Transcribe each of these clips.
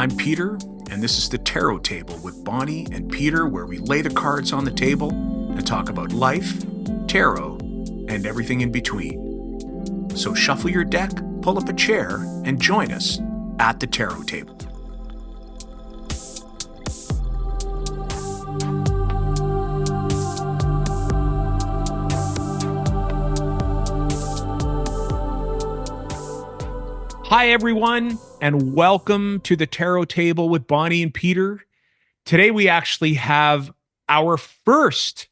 I'm Peter, and this is the Tarot Table with Bonnie and Peter, where we lay the cards on the table to talk about life, tarot, and everything in between. So shuffle your deck, pull up a chair, and join us at the Tarot Table. Hi, everyone, and welcome to the Tarot Table with Bonnie and Peter. Today, we actually have our first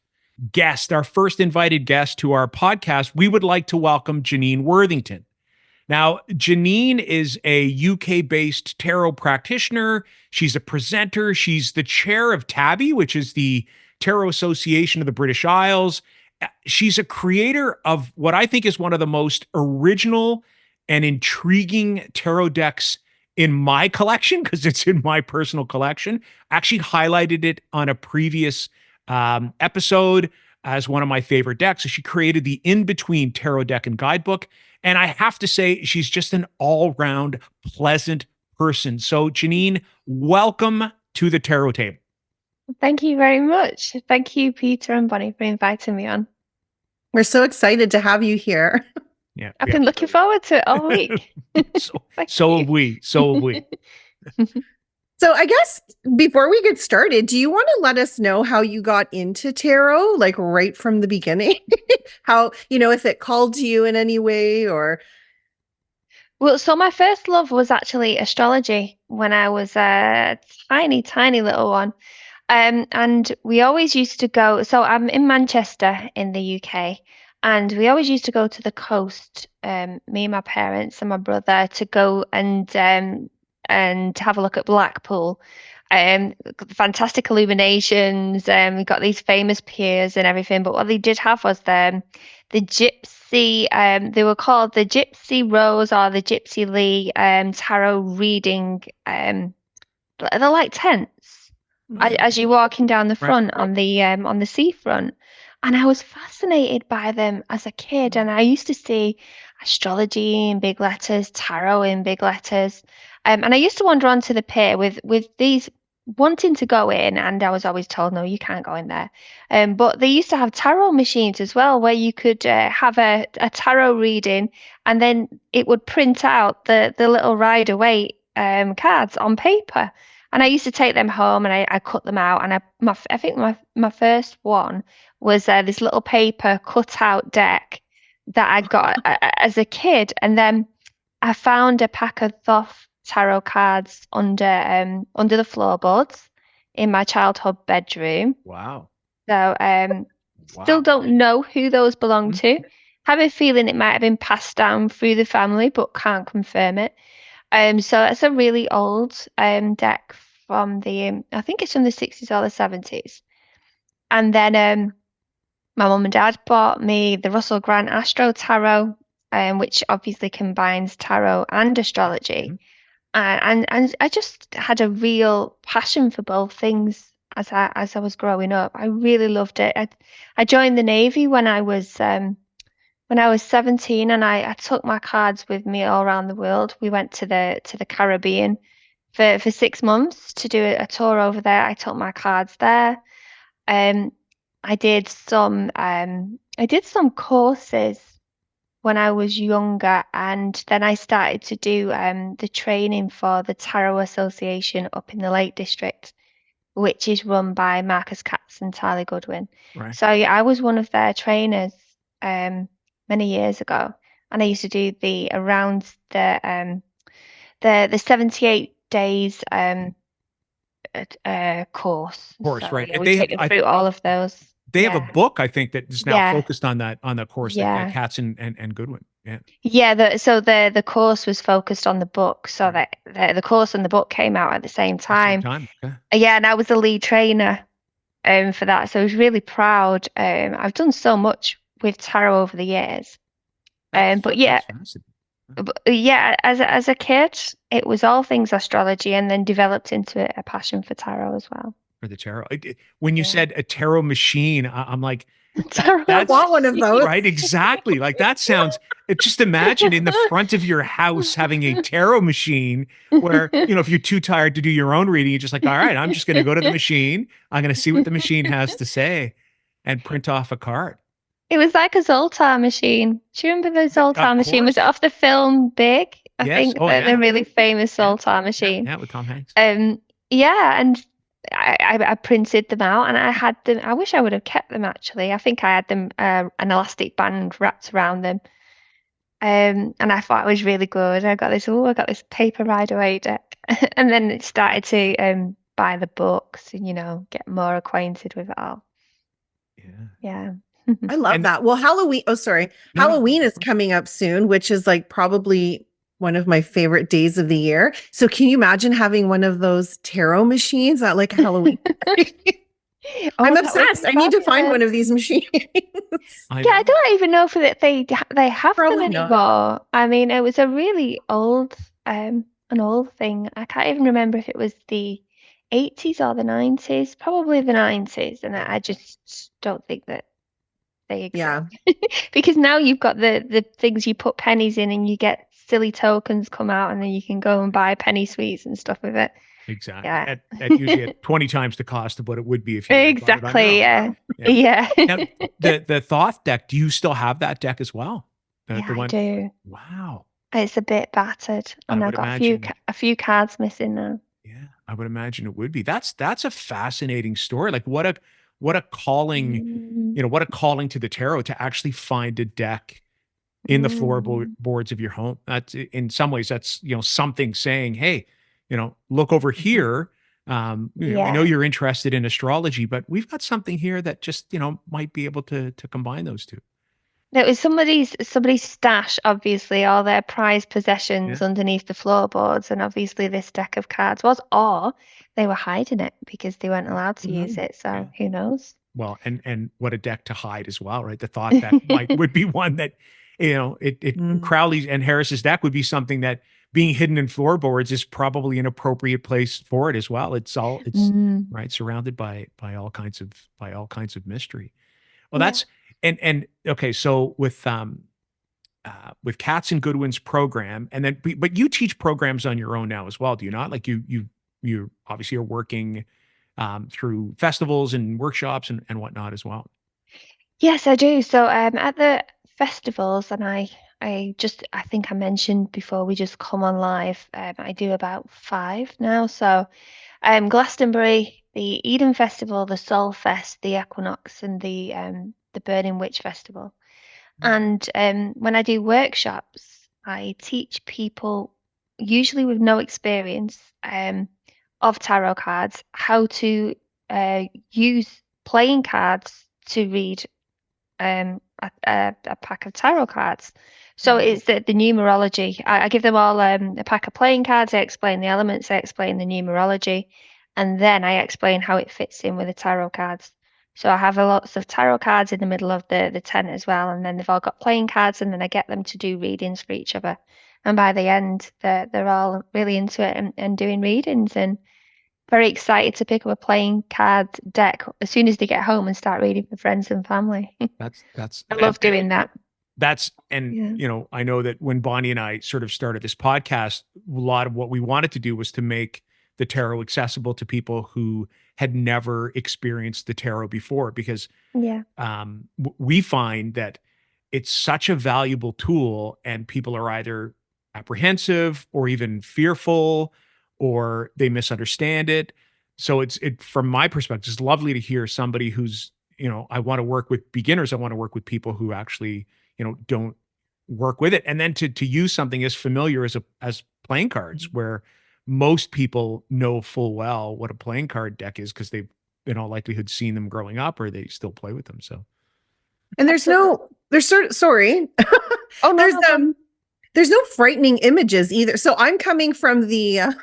guest, our first invited guest to our podcast. We would like to welcome Janine Worthington. Now, Janine is a UK-based tarot practitioner. She's a presenter. She's the chair of TABI, which is the Tarot Association of the British Isles. She's a creator of what I think is one of the most original and intriguing tarot decks in my collection, because it's in my personal collection. I actually highlighted it on a previous episode as one of my favorite decks. So she created the In-Between Tarot deck and guidebook. And I have to say, she's just an all-round pleasant person. So Janine, welcome to the Tarot Table. Thank you very much. Thank you, Peter and Bonnie, for inviting me on. We're so excited to have you here. Yeah, I've been looking forward to it all week. So have we. So I guess before we get started, do you want to let us know how you got into tarot, like right from the beginning? How, if it called to you in any way or... Well, so my first love was actually astrology when I was a tiny, tiny little one. And we always used to go, so I'm in Manchester in the UK, and we always used to go to the coast, me and my parents and my brother, to go and have a look at Blackpool. Fantastic illuminations, we got these famous piers and everything. But what they did have was the Gypsy, they were called the Gypsy Rose or the Gypsy Lee tarot reading. They're like tents as you're walking down the front on the seafront. And I was fascinated by them as a kid. And I used to see astrology in big letters, tarot in big letters. And I used to wander onto the pier with these wanting to go in. And I was always told, no, you can't go in there. But they used to have tarot machines as well, where you could have a tarot reading, and then it would print out the little Rider-Waite cards on paper. And I used to take them home and I cut them out. And I think my first one was this little paper cutout deck that I got as a kid. And then I found a pack of Thoth tarot cards under the floorboards in my childhood bedroom. Wow. So still don't know who those belong to. Have a feeling it might have been passed down through the family, but can't confirm it. So it's a really old deck from I think it's from the 60s or the 70s. And then my mum and dad bought me the Russell Grant Astro Tarot, which obviously combines tarot and astrology. And I just had a real passion for both things as I was growing up. I really loved it. I joined the Navy when I was 17, and I took my cards with me all around the world. We went to the Caribbean for 6 months to do a tour over there. I took my cards there. I did some courses when I was younger, and then I started to do the training for the Tarot Association up in the Lake District, which is run by Marcus Katz and Tali Goodwin. Right. So yeah, I was one of their trainers many years ago, and I used to do the 78 days course. Course, so, right. Yeah, we take them through all of those. They have a book, I think, that is now focused on that, on the course that Katz and Goodwin. The course was focused on the book, so that the course and the book came out at the same time. Okay. And I was the lead trainer for that, so I was really proud. I've done so much with tarot over the years. As a kid, it was all things astrology, and then developed into a passion for tarot as well. for the tarot. When you said a tarot machine, I'm like, Tarot I that's want one of those. right. Exactly. Like that sounds, just imagine in the front of your house having a tarot machine where, if you're too tired to do your own reading, you're just like, all right, I'm just going to go to the machine. I'm going to see what the machine has to say and print off a card. It was like a Zoltar machine. Do you remember the Zoltar Of machine? Was it course. off the film Big? I Yes. think Oh, the yeah. really famous Yeah. Zoltar machine. Yeah, with Tom Hanks. Yeah, and I printed them out, and I had them. I wish I would have kept them actually. I think I had them an elastic band wrapped around them. And I thought it was really good. I got this paper Rider-Waite deck, and then it started to buy the books and get more acquainted with it all. Yeah. I love that. Well, Halloween. Oh, sorry. No. Halloween is coming up soon, which is like probably one of my favorite days of the year. So can you imagine having one of those tarot machines at like Halloween? I'm that would obsessed. be I need to find fabulous. one of these machines. I don't even know if they have Probably them not. anymore. I mean, it was a really old an old thing. I can't even remember if it was the 80s or the 90s. Probably the 90s, and I just don't think that they exist. Yeah. Because now you've got the things you put pennies in, and you get silly tokens come out, and then you can go and buy penny sweets and stuff with it. Exactly. Yeah. At usually at 20 times the cost of what it would be if you had bought it on Exactly. your own. Yeah. Now, the Thoth deck, do you still have that deck as well? Yeah, The I one. do. Wow. It's a bit battered, and I've would got imagine. a few cards missing now. Yeah, I would imagine it would be. That's a fascinating story. Like what a calling, what a calling to the tarot to actually find a deck in the floorboards of your home. That's in some ways that's something saying, hey, look over here. I know you're interested in astrology, but we've got something here that just might be able to combine those two. It was somebody's stash, obviously, all their prized possessions underneath the floorboards, and obviously this deck of cards was, or they were hiding it because they weren't allowed to use it. So who knows? Well, and what a deck to hide as well, right? The Thoth deck would be one that, Crowley's and Harris's deck would be something that being hidden in floorboards is probably an appropriate place for it as well. It's right surrounded by all kinds of mystery. Well, that's and okay. So with Katz and Goodwin's program, and then but you teach programs on your own now as well, do you not? Like you obviously are working through festivals and workshops and whatnot as well. Yes, I do. So at the festivals, and I think I mentioned before we just come on live. I do about 5 now. So Glastonbury, the Eden Festival, the Soul Fest, the Equinox, and the Burning Witch Festival. And when I do workshops, I teach people, usually with no experience of tarot cards, how to use playing cards to read a pack of tarot cards. So it's the numerology. I give them all a pack of playing cards. I explain the elements. I explain the numerology, and then I explain how it fits in with the tarot cards. So I have lots of tarot cards in the middle of the tent as well, and then they've all got playing cards, and then I get them to do readings for each other. And by the end, they're all really into it and doing readings, and very excited to pick up a playing card deck as soon as they get home and start reading for friends and family. That's I love doing that. I know that when Bonnie and I sort of started this podcast, a lot of what we wanted to do was to make the tarot accessible to people who had never experienced the tarot before, because we find that it's such a valuable tool, and people are either apprehensive or even fearful, or they misunderstand it. So from my perspective, it's lovely to hear somebody who's, I want to work with beginners. I want to work with people who actually, don't work with it. And then to use something as familiar as playing cards, where most people know full well what a playing card deck is because they've in all likelihood seen them growing up, or they still play with them. So, and sorry. Oh, no, there's no frightening images either. So I'm coming from the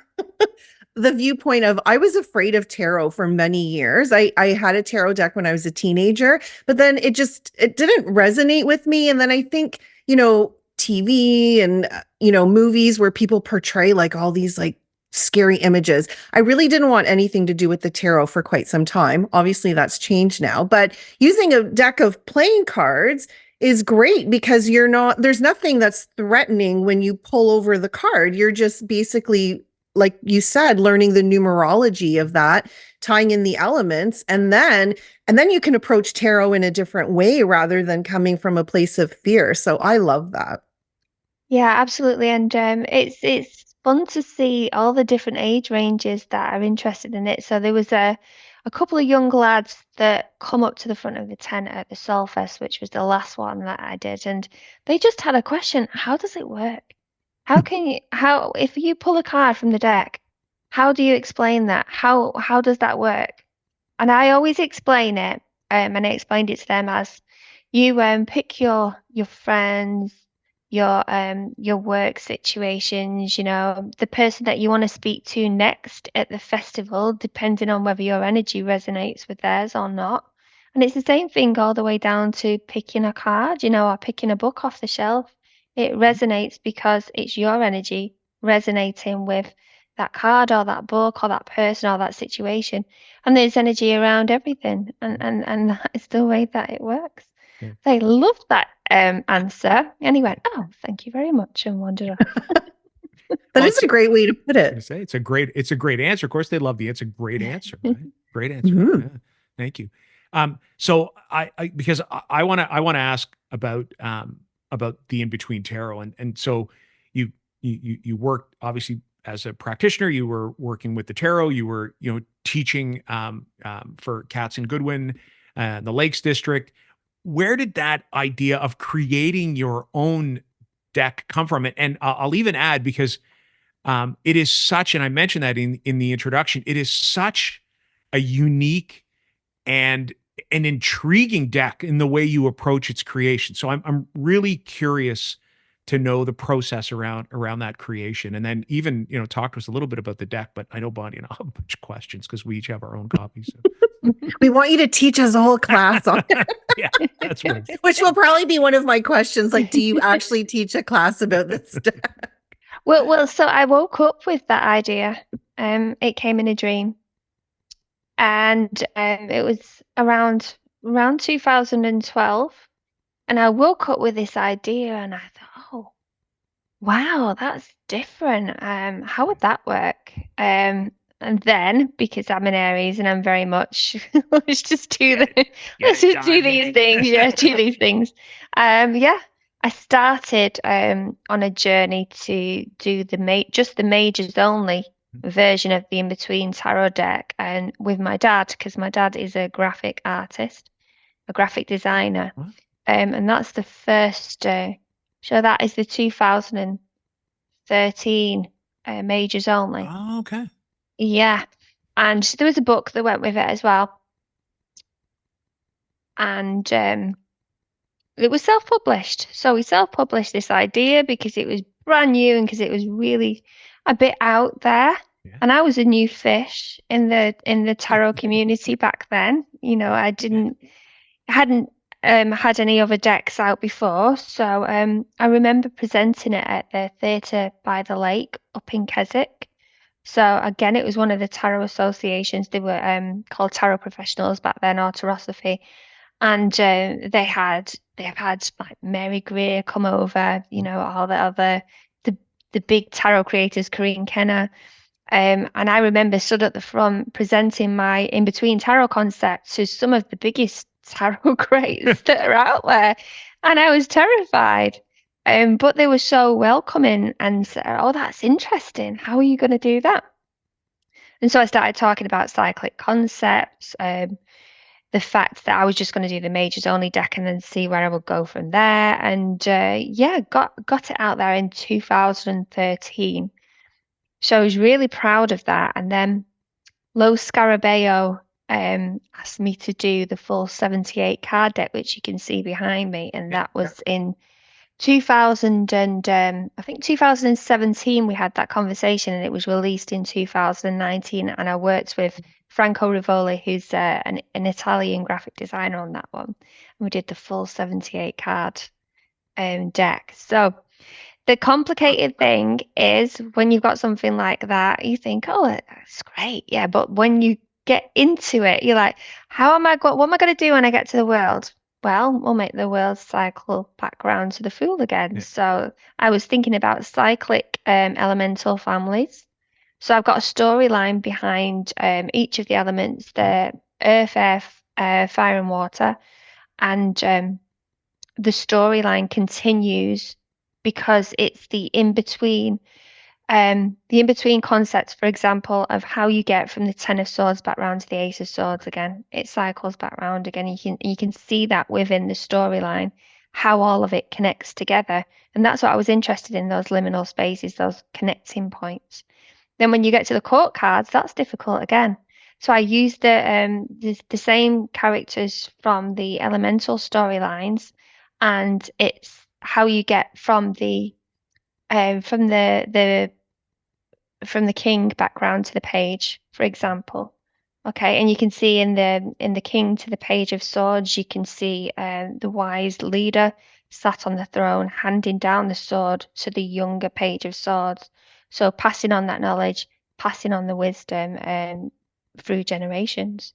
the viewpoint of, I was afraid of tarot for many years. I had a tarot deck when I was a teenager, but then it didn't resonate with me. And then I think, TV and, movies where people portray like all these like scary images. I really didn't want anything to do with the tarot for quite some time. Obviously, that's changed now, but using a deck of playing cards is great because there's nothing that's threatening when you pull over the card. You're just basically, like you said, learning the numerology of that, tying in the elements, and then you can approach tarot in a different way rather than coming from a place of fear. So I love that. Yeah, absolutely. And it's fun to see all the different age ranges that are interested in it. So there was a couple of young lads that come up to the front of the tent at the Solfest, which was the last one that I did, and they just had a question: how does it work? How if you pull a card from the deck, how do you explain that? How does that work? And I always explain it, and I explained it to them as you pick your friends, your work situations, the person that you want to speak to next at the festival, depending on whether your energy resonates with theirs or not. And it's the same thing all the way down to picking a card, or picking a book off the shelf. It resonates because it's your energy resonating with that card or that book or that person or that situation. And there's energy around everything. And that is the way that it works. Yeah. They loved that answer. And he went, "Oh, thank you very much," and wandered off. That is a great way to put I it. say it's a great answer. Of course, they love the it's a great answer, right? Great answer. Mhm. Yeah. Thank you. So because I want to ask about the in between tarot, and so you worked obviously as a practitioner. You were working with the tarot. You were teaching for Katz and Goodwin, the Lakes District. Where did that idea of creating your own deck come from? And I'll even add, because it is such, and I mentioned that in the introduction, it is such a unique and an intriguing deck in the way you approach its creation. So I'm really curious to know the process around that creation, and then even talk to us a little bit about the deck. But I know Bonnie and I'll have a bunch of questions because we each have our own copies. So. We want you to teach us a whole class on it. Yeah, that's what. Which will probably be one of my questions. Like, do you actually teach a class about this deck? Well, so I woke up with that idea. It came in a dream, and it was around 2012, and I woke up with this idea, and I thought, oh, wow, that's different. How would that work? And then because I'm an Aries and I'm very much let's just do let's just do these things. Yeah, do these things. Yeah, I started on a journey to do just the majors only version of the in-between tarot deck, and with my dad, because my dad is a graphic artist, a graphic designer. What? And that's the first so that is the 2013 majors only. Oh, okay. Yeah. And there was a book that went with it as well. And it was self-published. So we self-published this idea because it was brand new and because it was really a bit out there. Yeah. And I was a new fish in the tarot community back then. I hadn't had any other decks out before. So I remember presenting it at the Theatre by the Lake up in Keswick. So again, it was one of the tarot associations. They were called Tarot Professionals back then, or Tarosophy. And they've had like Mary Greer come over, all the other the big tarot creators, Corinne Kenner. And I remember stood at the front presenting my in-between tarot concept to some of the biggest tarot greats that are out there. And I was terrified. But they were so welcoming and said, "Oh, that's interesting. How are you going to do that?" And so I started talking about cyclic concepts, the fact that I was just going to do the majors only deck and then see where I would go from there. And yeah, got it out there in 2013. So I was really proud of that. And then Los Scarabeo asked me to do the full 78 card deck, which you can see behind me. And that was in 2000 and I think 2017 we had that conversation, and it was released in 2019. And I worked with Franco Rivoli, who's an Italian graphic designer, on that one. And we did the full 78 card deck. So The complicated thing is when you've got something like that, you think, oh, that's great. Yeah. But when you get into it, you're like, what am I going to do when I get to the world? Well, we'll make the world cycle back round to the Fool again. Yeah. So I was thinking about cyclic elemental families. So I've got a storyline behind each of the elements, the earth, air, fire, and water. And the storyline continues because it's the in between concepts, for example, of how you get from the Ten of Swords back round to the Ace of Swords again. It cycles back round again. You can see that within the storyline, how all of it connects together. And that's what I was interested in, those liminal spaces, those connecting points. Then when you get to the court cards, that's difficult again. So I used the same characters from the elemental storylines, and it's how you get from the from the king background to the page, for example. Okay, and you can see in the king to the page of swords, you can see the wise leader sat on the throne, handing down the sword to the younger page of swords. So passing on that knowledge, passing on the wisdom through generations.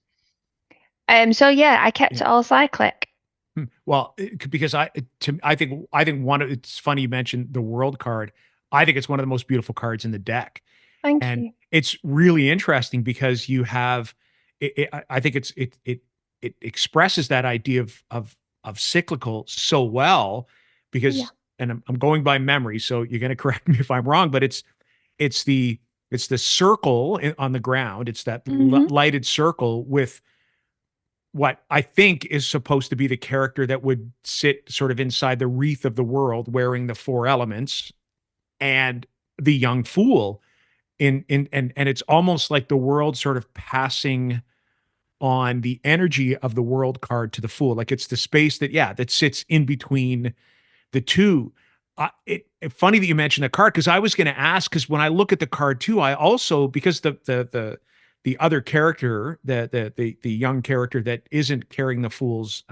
So yeah, I kept it all cyclic. Well, because I think it's funny you mentioned the world card. I think it's one of the most beautiful cards in the deck. Thank And you. it's really interesting because you have I think it expresses that idea of cyclical so well because Yeah. and I'm going by memory, so you're going to correct me if I'm wrong, but it's the circle on the ground. It's that lighted circle with what I think is supposed to be the character that would sit sort of inside the wreath of the world wearing the four elements and the young fool and it's almost like the world sort of passing on the energy of the world card to the fool. Like it's the space that sits in between the two. Funny that you mentioned the card because I was going to ask because when I look at the card too, I also because the other character, the young character that isn't carrying the fool's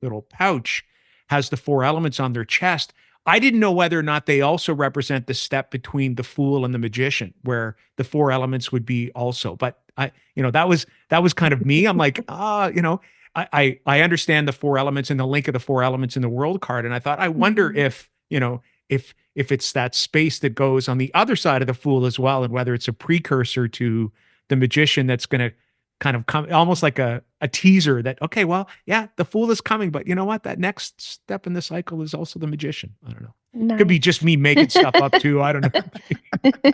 little pouch, has the four elements on their chest. I didn't know whether or not they also represent the step between the fool and the magician, where the four elements would be also. But that was kind of me. I'm like, I understand the four elements and the link of the four elements in the world card, and I thought, I wonder if if it's that space that goes on the other side of the fool as well, and whether it's a precursor to the magician that's going to kind of come almost like a teaser that, okay, well, yeah, the fool is coming, but you know what? That next step in the cycle is also the magician. I don't know. Nice. Could be just me making stuff up too. I don't know.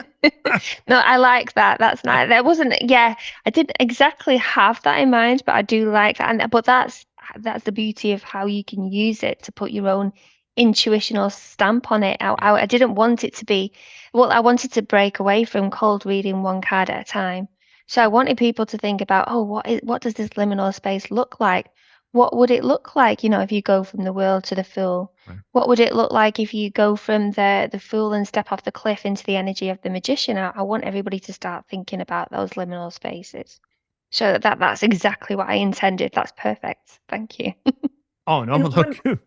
No, I like that. That's nice. There wasn't, yeah, I didn't exactly have that in mind, but I do like that. But that's the beauty of how you can use it to put your own intuitional stamp on it. I didn't want it to be, well, I wanted to break away from cold reading one card at a time. So I wanted people to think about, oh, what does this liminal space look like? What would it look like, if you go from the world to the fool? Right. What would it look like if you go from the fool and step off the cliff into the energy of the magician? I want everybody to start thinking about those liminal spaces. So that's exactly what I intended. That's perfect. Thank you. Oh no, And look.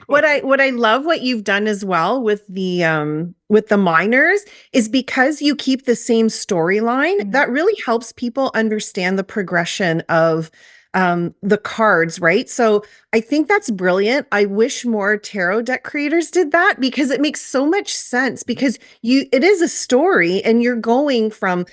what I love what you've done as well with the minors is because you keep the same storyline, that really helps people understand the progression of the cards, right? So I think that's brilliant. I wish more tarot deck creators did that because it makes so much sense because it is a story and you're going from,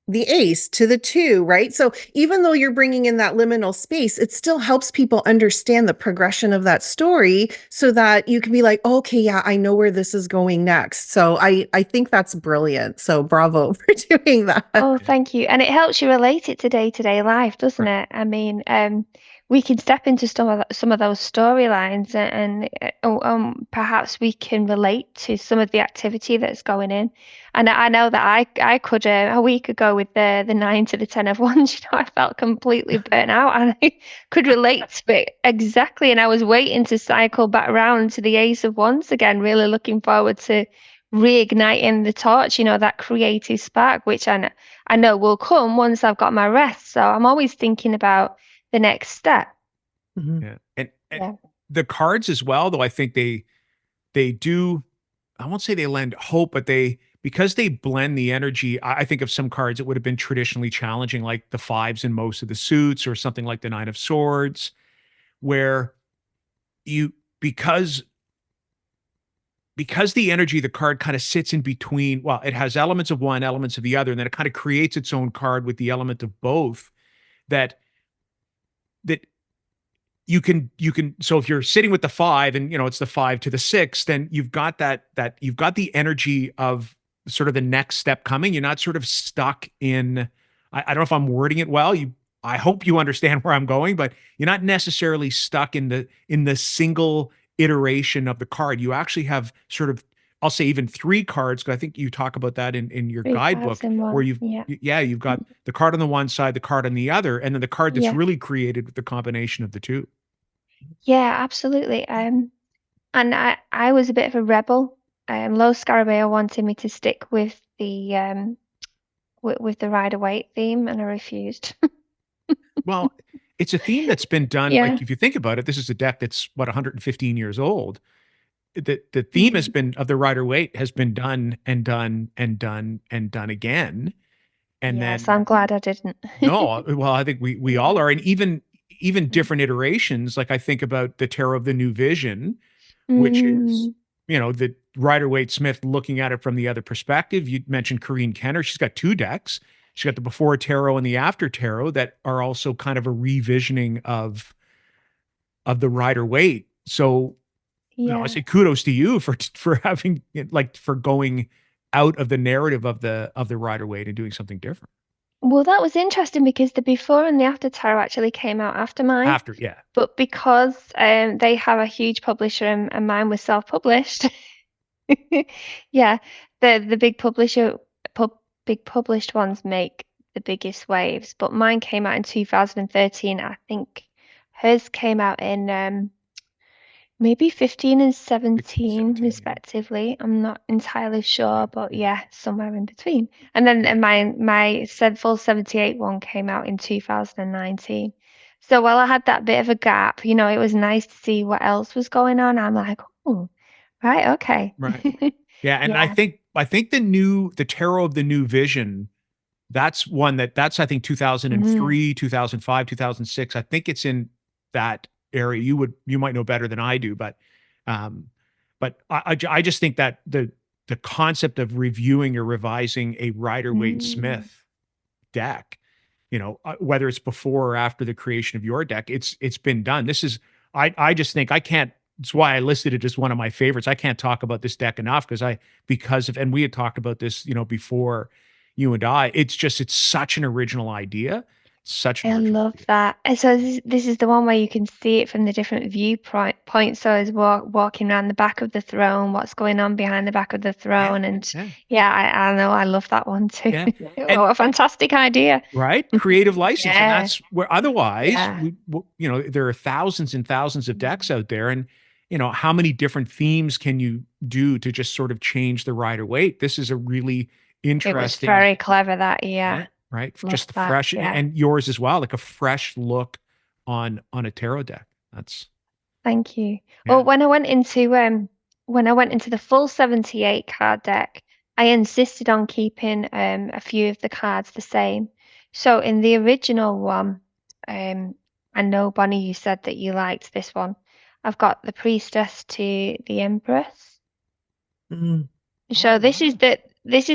the ace to the two, right? So even though you're bringing in that liminal space, it still helps people understand the progression of that story so that you can be like, oh, okay, yeah, I know where this is going next. So I think that's brilliant. So bravo for doing that. Oh, thank you. And it helps you relate it to day-to-day life, doesn't it? I mean, we can step into some of those storylines and perhaps we can relate to some of the activity that's going in. And I know that I could a week ago with the 9 to the 10 of wands, I felt completely burnt out and I could relate to it exactly. And I was waiting to cycle back around to the ace of wands again, really looking forward to reigniting the torch, that creative spark, which I know will come once I've got my rest. So I'm always thinking about the next step. Yeah. And the cards as well, though, I think they do, I won't say they lend hope, but because they blend the energy, I think of some cards that would have been traditionally challenging, like the fives in most of the suits, or something like the Nine of Swords, where you, because the energy of the card kind of sits in between, well, it has elements of one, elements of the other, and then it kind of creates its own card with the element of both, that that you can so if you're sitting with the five, and it's the five to the six, then you've got that you've got the energy of sort of the next step coming. You're not sort of stuck in, I don't know if I'm wording it well. I hope you understand where I'm going, but you're not necessarily stuck in the single iteration of the card. You actually have sort of, I'll say, even three cards, because I think you talk about that in your Three cards guidebook, in where one. Yeah. you've got the card on the one side, the card on the other, and then the card that's Yeah. really created with the combination of the two. Yeah, absolutely. And I was a bit of a rebel. Low Scarabeo wanted me to stick with the Rider-Waite theme, and I refused. Well, it's a theme that's been done. Yeah. Like, if you think about it, this is a deck that's, what, 115 years old. The theme has Mm. been, of the Rider Waite, has been done and done and done and done again. And Yeah, so then, I'm glad I didn't. no, well, I think we all Yeah. are. And even different iterations. Like, I think about the Tarot of the New Vision, which is, Mm, the Rider Waite Smith looking at it from the other perspective. You mentioned Corinne Kenner. She's got two decks. She's got the Before Tarot and the After Tarot, that are also kind of a revisioning of the Rider Waite. So, I yeah. say kudos to you for having, like, for going out of the narrative of the Rider Waite and doing something different. Well, that was interesting because the Before and the After Tarot actually came out after mine. After, yeah. But because they have a huge publisher, and mine was self-published, yeah, the big published ones make the biggest waves. But mine came out in 2013. I think hers came out in maybe 15 and 16, 17 17, yeah. respectively. I'm not entirely Yeah, sure, but yeah, yeah, somewhere in between. And then yeah. my said full 78 one came out in 2019. So while I had that bit of a gap, it was nice to see what else was going on. I'm like, oh, right, okay. Right. Yeah, and I Yeah. think the Tarot of the New Vision, that's one that's, I think, Mm, 2003, 2005, 2006. I think it's in that area. You might know better than I do, um I just think that the concept of reviewing or revising a Rider Waite mm. Smith deck, whether it's before or after the creation of your deck, it's been done. This is, I just think I can't. It's why I listed it as one of my favorites. I can't talk about this deck enough, because of, and we had talked about this, before you and I. It's such an original idea, such an I original love idea. that. And so this is the one where you can see it from the different viewpoints. So as walking around the back of the throne, what's going on behind the back of the Yeah, throne. And yeah, yeah, I know I love that one too. yeah. And What a fantastic idea. right, creative license, and Yeah, that's where, otherwise, yeah. there are thousands and thousands of decks out there, and how many different themes can you do to just sort of change the Rider Waite? This is a really It was interesting, very clever that, yeah. yeah, right, Love just that. fresh, Yeah. and yours as well, like a fresh look on a tarot deck. That's, Thank you. yeah. Well, when I went into the full 78 card deck, I insisted on keeping a few of the cards the same. So in the original one, I know, Bonnie, you said that you liked this one. I've got the Priestess to the Empress. Mm. So Oh, this is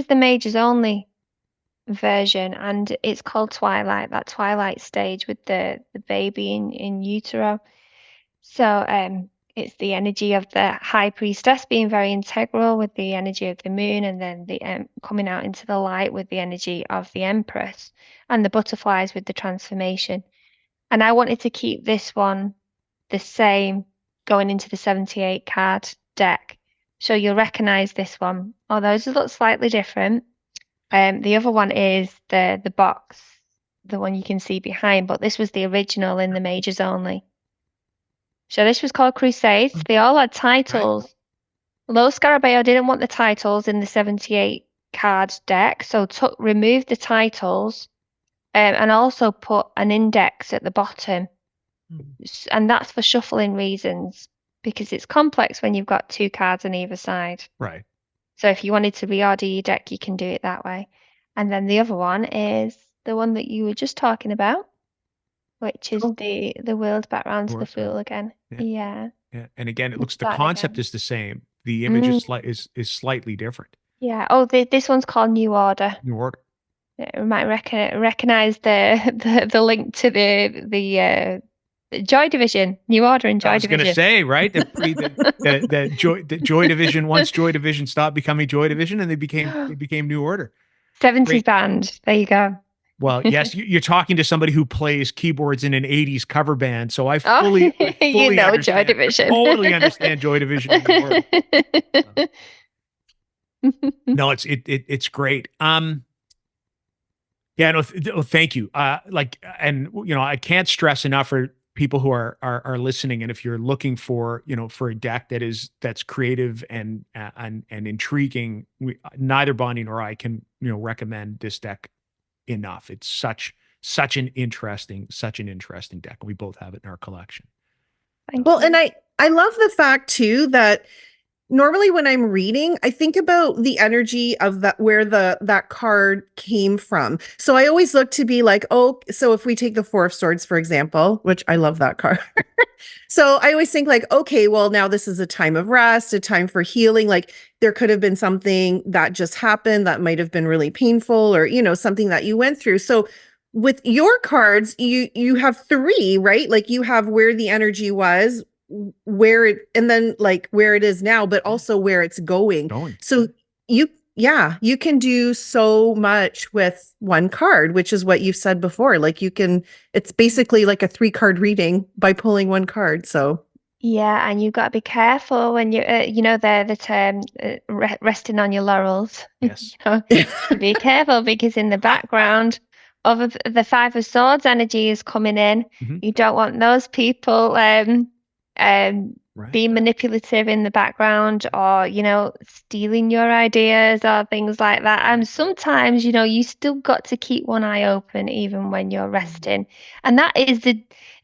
the Mages only version, and it's called Twilight, that Twilight stage with the baby in utero. So it's the energy of the High Priestess being very integral with the energy of the moon, and then the coming out into the light with the energy of the Empress, and the butterflies with the transformation. And I wanted to keep this one the same going into the 78 card deck. So you'll recognize this one, although it's a little slightly different. The other one is the box, the one you can see behind, but this was the original in the Mages only. So this was called Crusades. They all had right. titles. Low Scarabeo didn't want the titles in the 78 card deck, so removed the titles, and also put an index at the bottom. Mm. And that's for shuffling reasons, because it's complex when you've got 2 cards on either side. Right. So if you wanted to reorder your deck, you can do it that way. And then the other one is the one that you were just talking about, which is the world background to the World Fool again. Yeah. Yeah. Yeah. And again, it looks the That concept again. is the same. The image is Mm. is slightly different. Yeah. Oh, this one's called New Order. New Order. You might recognize the link to the Joy Division, New Order and I Joy was going to Division. say, right? The Joy Division, once Joy Division stopped becoming Joy Division, and they became New Order. 70s Great. band. There you go. Well, yes, you're talking to somebody who plays keyboards in an 80s cover band, so I Oh, fully you know Joy understand. Division. Totally understand Joy Division and New Order. No, it's great. Yeah, no, thank you. And I can't stress enough for people who are listening, and if you're looking for, for a deck that's creative and intriguing, neither Bonnie nor I can, recommend this deck enough. It's such an interesting deck. We both have it in our collection. Well, and I love the fact too that normally when I'm reading, I think about the energy of where that card came from. So I always look to be like, oh, so if we take the Four of Swords, for example, which I love that card. So I always think like, okay, well, now this is a time of rest, a time for healing. Like there could have been something that just happened that might have been really painful, or, something that you went through. So with your cards, you have 3, right? Like you have where the energy was, where it, and then like where it is now, but also where it's going. So you can do so much with one card, which is what you've said before. Like it's basically like a 3-card reading by pulling one card. So yeah, and you've got to be careful when you the term resting on your laurels. Yes. Be careful, because in the background of the Five of Swords energy is coming in. Mm-hmm. You don't want those people being manipulative in the background, or stealing your ideas or things like that. And sometimes you still got to keep one eye open even when you're resting, and that is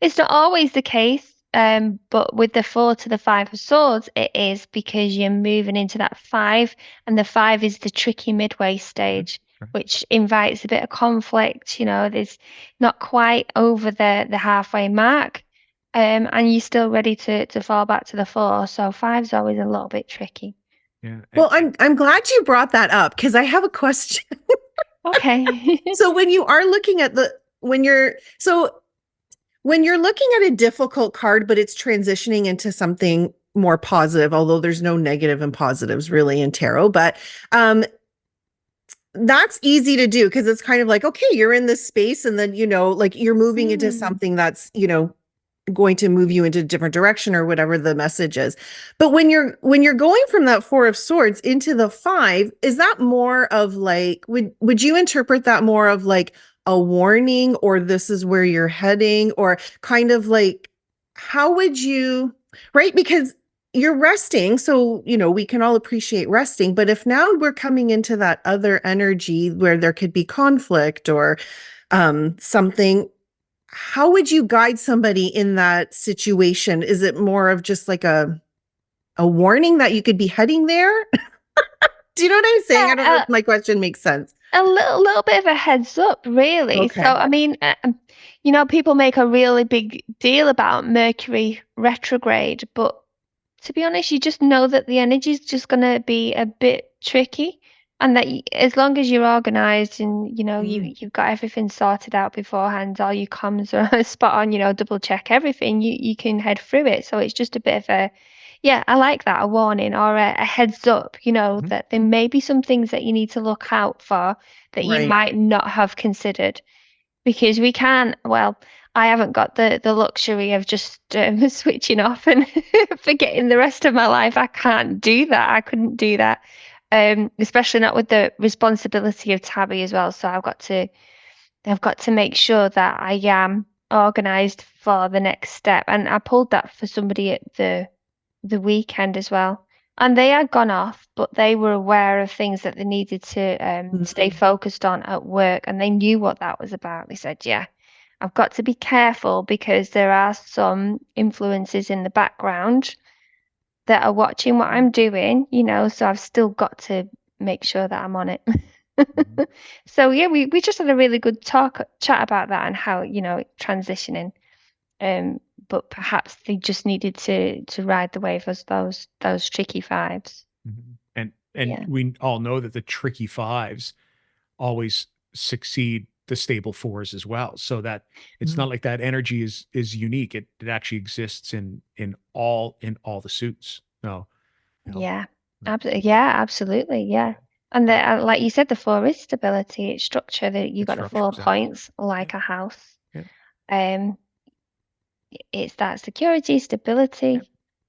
it's not always the case. But with the 4 to the 5 of Swords, it is, because you're moving into that 5, and the 5 is the tricky midway stage, which invites a bit of conflict. There's not quite over the halfway mark, and you're still ready to fall back to the 4. So 5's always a little bit tricky. Yeah. Well, I'm glad you brought that up, because I have a question. Okay. So when you are looking at when you're looking at a difficult card, but it's transitioning into something more positive, although there's no negative and positives really in tarot, but that's easy to do, because it's kind of like, okay, you're in this space, and then like you're moving into something that's going to move you into a different direction, or whatever the message is. But when you're going from that 4 of Swords into the 5, is that more of like, would you interpret that more of like a warning, or this is where you're heading, or kind of like, how would you, right? Because you're resting, so we can all appreciate resting, but if now we're coming into that other energy where there could be conflict or something, how would you guide somebody in that situation? Is it more of just like a warning that you could be heading there? Do you know what I'm saying? I don't know if my question makes sense. A little bit of a heads up, really. Okay. So, I mean, people make a really big deal about Mercury retrograde, but to be honest, you just know that the energy is just going to be a bit tricky, and that as long as you're organized and you've got everything sorted out beforehand, all your comms are spot on, double check everything, you can head through it. So it's just a bit of a, yeah, I like that, a warning or a heads up, that there may be some things that you need to look out for that you might not have considered, because we can't, well, I haven't got the luxury of just switching off and forgetting the rest of my life. I can't do that. I couldn't do that, especially not with the responsibility of TABI as well. So I've got to make sure that I am organized for the next step. And I pulled that for somebody at the weekend as well. And they had gone off, but they were aware of things that they needed to stay focused on at work, and they knew what that was about. They said, yeah, I've got to be careful because there are some influences in the background that are watching what I'm doing, so I've still got to make sure that I'm on it. So yeah, we just had a really good chat about that and how, transitioning. But perhaps they just needed to ride the wave of those tricky fives. And Yeah. we all know that the tricky fives always succeed the stable fours as well. So that it's not like that energy is unique. It actually exists in all the suits. No, Yeah. right. Absolutely. Yeah. And like you said, the four is stability, it's structure, that you got the Structure, 4 exactly. points like a house. Yeah. It's that security, stability.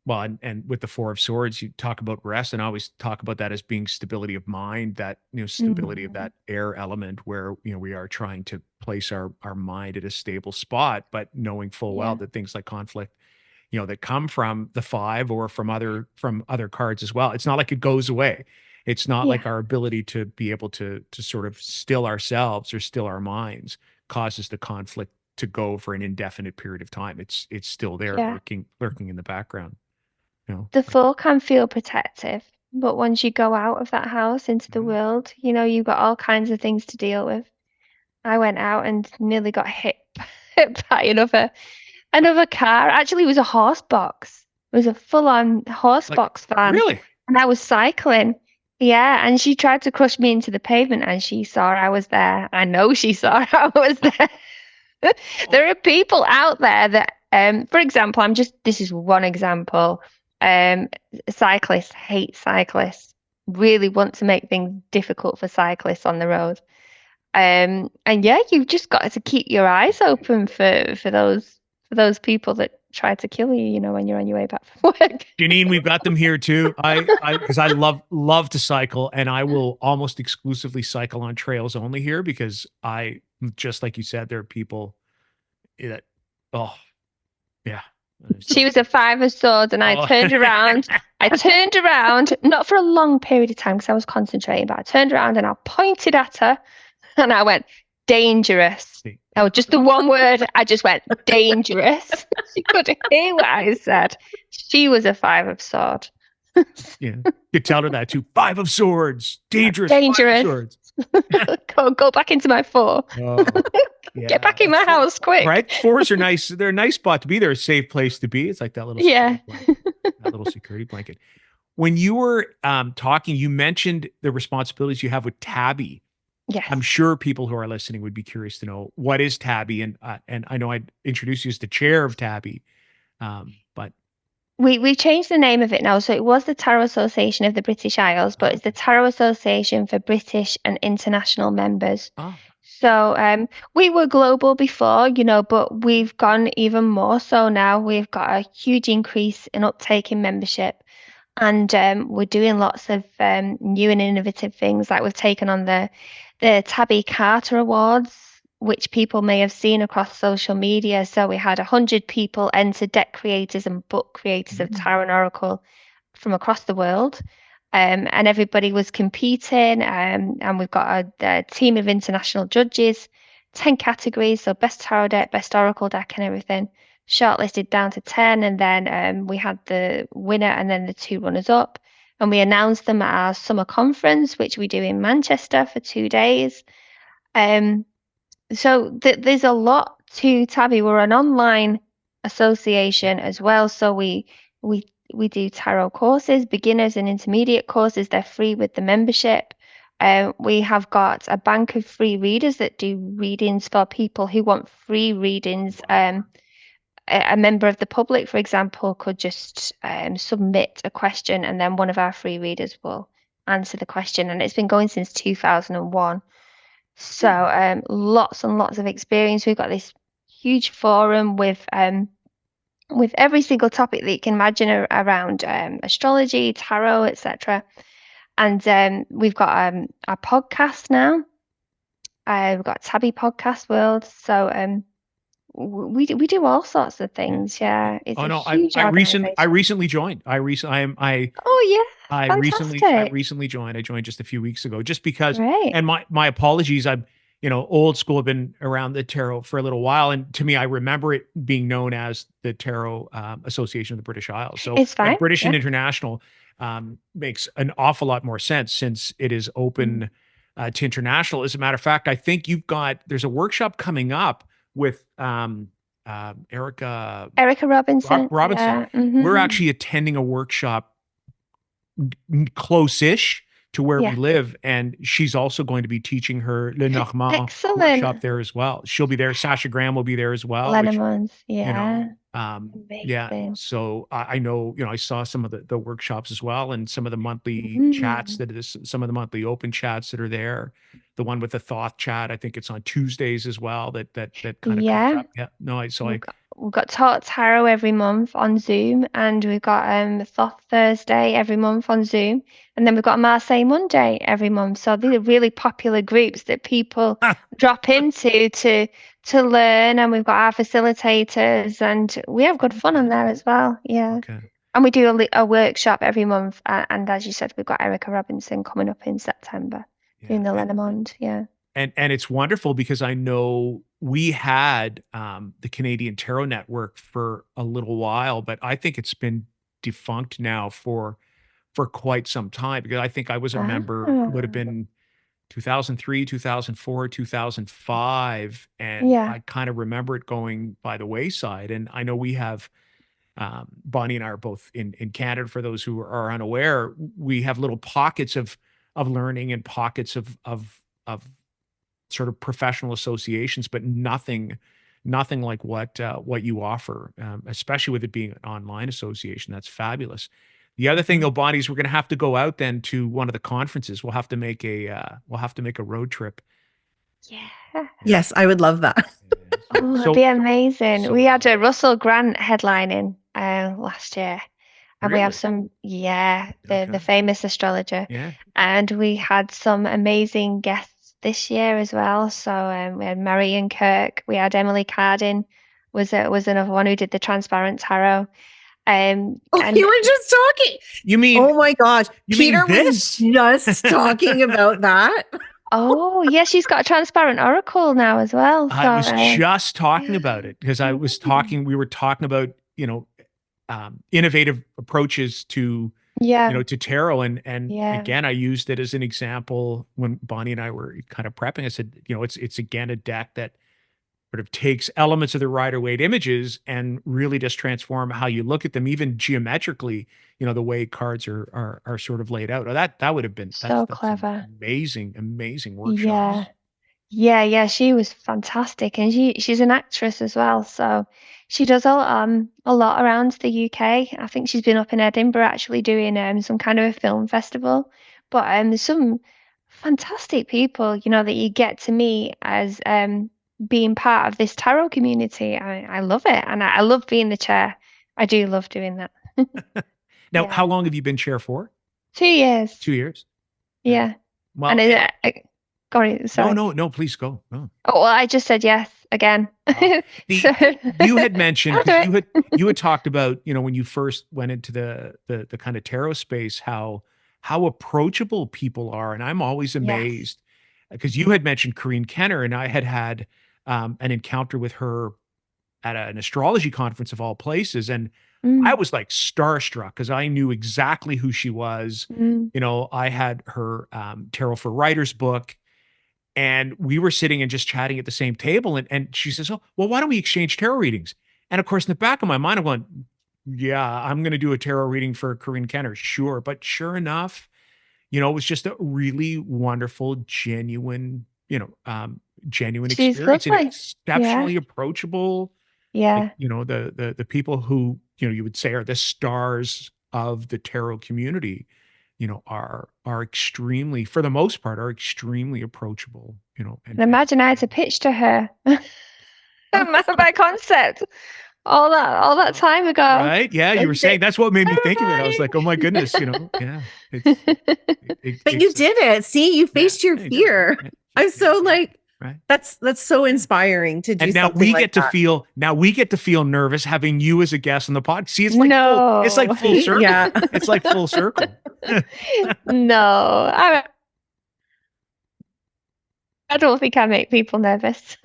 Well, and with the Four of Swords, you talk about rest, and I always talk about that as being stability of mind, that stability of that air element, where we are trying to place our mind at a stable spot, but knowing full well that things like conflict, that come from the five or from other cards as well. It's not like it goes away. It's not like our ability to be able to sort of still ourselves or still our minds causes the conflict to go for an indefinite period of time. It's still there, lurking in the background. The 4 can feel protective, but once you go out of that house into the world, you've got all kinds of things to deal with. I went out and nearly got hit by another car. Actually, it was a horse box. It was a full-on horse box van. Really? And I was cycling. Yeah, and she tried to crush me into the pavement, and she saw I was there. I know she saw I was there. There are people out there that, for example, this is one example. Cyclists hate cyclists, really want to make things difficult for cyclists on the road. And yeah, you've just got to keep your eyes open for those people that try to kill you, when you're on your way back from work. Janine, we've got them here too. Because I love to cycle, and I will almost exclusively cycle on trails only here, because just like you said, there are people that, yeah. She was a 5 of swords, and I turned around. I turned around, not for a long period of time because I was concentrating, but I turned around and I pointed at her and I went, dangerous. Oh, just the one word. I just went, dangerous. She couldn't hear what I said. She was a 5 of sword. Yeah. You tell her that too. 5 of swords. Dangerous. Dangerous. 5 of swords. Go back into my 4. Yeah. Get back in my house quick. Right? 4s are nice. They're a nice spot to be. They're a safe place to be. It's like that little that little security blanket. When you were talking, you mentioned the responsibilities you have with TABI. Yes. I'm sure people who are listening would be curious to know, what is TABI, and I know I'd introduce you as the chair of TABI, but we changed the name of it now. So it was the Tarot Association of the British Isles, but it's the Tarot Association for British and international members. So we were global before, but we've gone even more so now. We've got a huge increase in uptake in membership, and we're doing lots of new and innovative things. Like we've taken on the TABI Carter Awards, which people may have seen across social media. So we had 100 people enter, deck creators and book creators of Tarot and Oracle from across the world. And everybody was competing, and we've got a team of international judges, 10 categories, so best tarot deck, best oracle deck, and everything, shortlisted down to 10, and then we had the winner and then the 2 runners up, and we announced them at our summer conference, which we do in Manchester for 2 days. So there's a lot to TABI. We're an online association as well, so we do tarot courses, beginners and intermediate courses. They're free with the membership. We have got a bank of free readers that do readings for people who want free readings. A member of the public, for example, could just submit a question, and then one of our free readers will answer the question. And it's been going since 2001. So lots and lots of experience. We've got this huge forum with every single topic that you can imagine around astrology, tarot, etc. And we've got a podcast now. We've got TABI Podcast World. So we do all sorts of things. Yeah, it's huge I recently joined. I recently joined. I joined just a few weeks ago, just because. Right. And my apologies. old school, have been around the tarot for a little while. And to me, I remember it being known as the Tarot Association of the British Isles. So It's but fine. British and Yeah. International makes an awful lot more sense since it is open to international. As a matter of fact, I think there's a workshop coming up with Erica Erica Robinson. Robinson. Yeah. We're actually attending a workshop close-ish to where we Yeah. live, and she's also going to be teaching her Le Normand Excellent. workshop there as well. She'll be there. Sasha Graham will be there as well, which, Lenormands. Yeah. yeah. Amazing. So I know, I saw some of the workshops as well, and some of the monthly chats some of the monthly open chats that are there. The one with the Thoth chat, I think it's on Tuesdays as well. That kind of comes up. Yeah. No, We've got Talk Tarot every month on Zoom, and we've got Thoth Thursday every month on Zoom, and then we've got Marseille Monday every month. So these are really popular groups that people drop into to learn, and we've got our facilitators, and we have good fun on there as well. Yeah. Okay. And we do a workshop every month, and as you said, we've got Erica Robinson coming up in September doing the Lenormand. Yeah. And it's wonderful because I know we had the Canadian Tarot Network for a little while, but I think it's been defunct now for quite some time, because I think I was a member, would have been 2003, 2004, 2005, and I kind of remember it going by the wayside. And I know we have Bonnie and I are both in Canada. For those who are unaware, we have little pockets of learning and pockets of sort of professional associations, but nothing like what you offer, especially with it being an online association. That's fabulous. The other thing, though, Bonnie, is we're going to have to go out then to one of the conferences. We'll have to make a road trip. Yeah. Yes, I would love that. Oh, that'd be amazing. We had a Russell Grant headlining last year. And we have the famous astrologer. Yeah. And we had some amazing guests this year as well. So we had Marian Kirk, we had Emily Cardin, was another one who did the transparent tarot. You were just talking. You mean? Oh my gosh, Peter was just talking about that. Oh yeah, she's got a transparent oracle now as well. So, I was just talking about it because we were talking about innovative approaches to to tarot, and again, I used it as an example when Bonnie and I were kind of prepping. I said, it's again a deck that sort of takes elements of the Rider-Waite images and really just transform how you look at them, even geometrically. The way cards are sort of laid out. That would have been so clever, amazing workshops. Yeah, she was fantastic, and she's an actress as well, so she does a lot around the UK. I think she's been up in Edinburgh actually doing some kind of a film festival. But there's some fantastic people, that you get to meet as being part of this tarot community. I love it, and I love being the chair. I do love doing that. Now, how long have you been chair for? 2 years. 2 years. Yeah. Well, and sorry. No, please go. No. Oh, well, I just said yes again. You had mentioned, you had talked about, when you first went into the kind of tarot space, how approachable people are. And I'm always amazed because you had mentioned Corinne Kenner, and I had an encounter with her at an astrology conference of all places. And I was like starstruck because I knew exactly who she was. I had her Tarot for Writers book, and we were sitting and just chatting at the same table. And she says, "Oh, well, why don't we exchange tarot readings?" And of course, in the back of my mind, I'm going, "Yeah, I'm going to do a tarot reading for Corinne Kenner, sure." But sure enough, it was just a really wonderful, genuine experience, lovely. and exceptionally approachable. Yeah. The people who, you would say are the stars of the tarot community, are extremely, for the most part, are extremely approachable, And imagine I had to pitch to her my concept all that time ago. Right? Yeah, you were saying that's what made me think of it. I was like, oh my goodness, yeah. But you did it. See, you faced your fear. I'm so like, right. That's so inspiring to do. And now we get to feel nervous having you as a guest on the pod. See, it's like full circle. Yeah. It's like full circle. No, I don't think I make people nervous.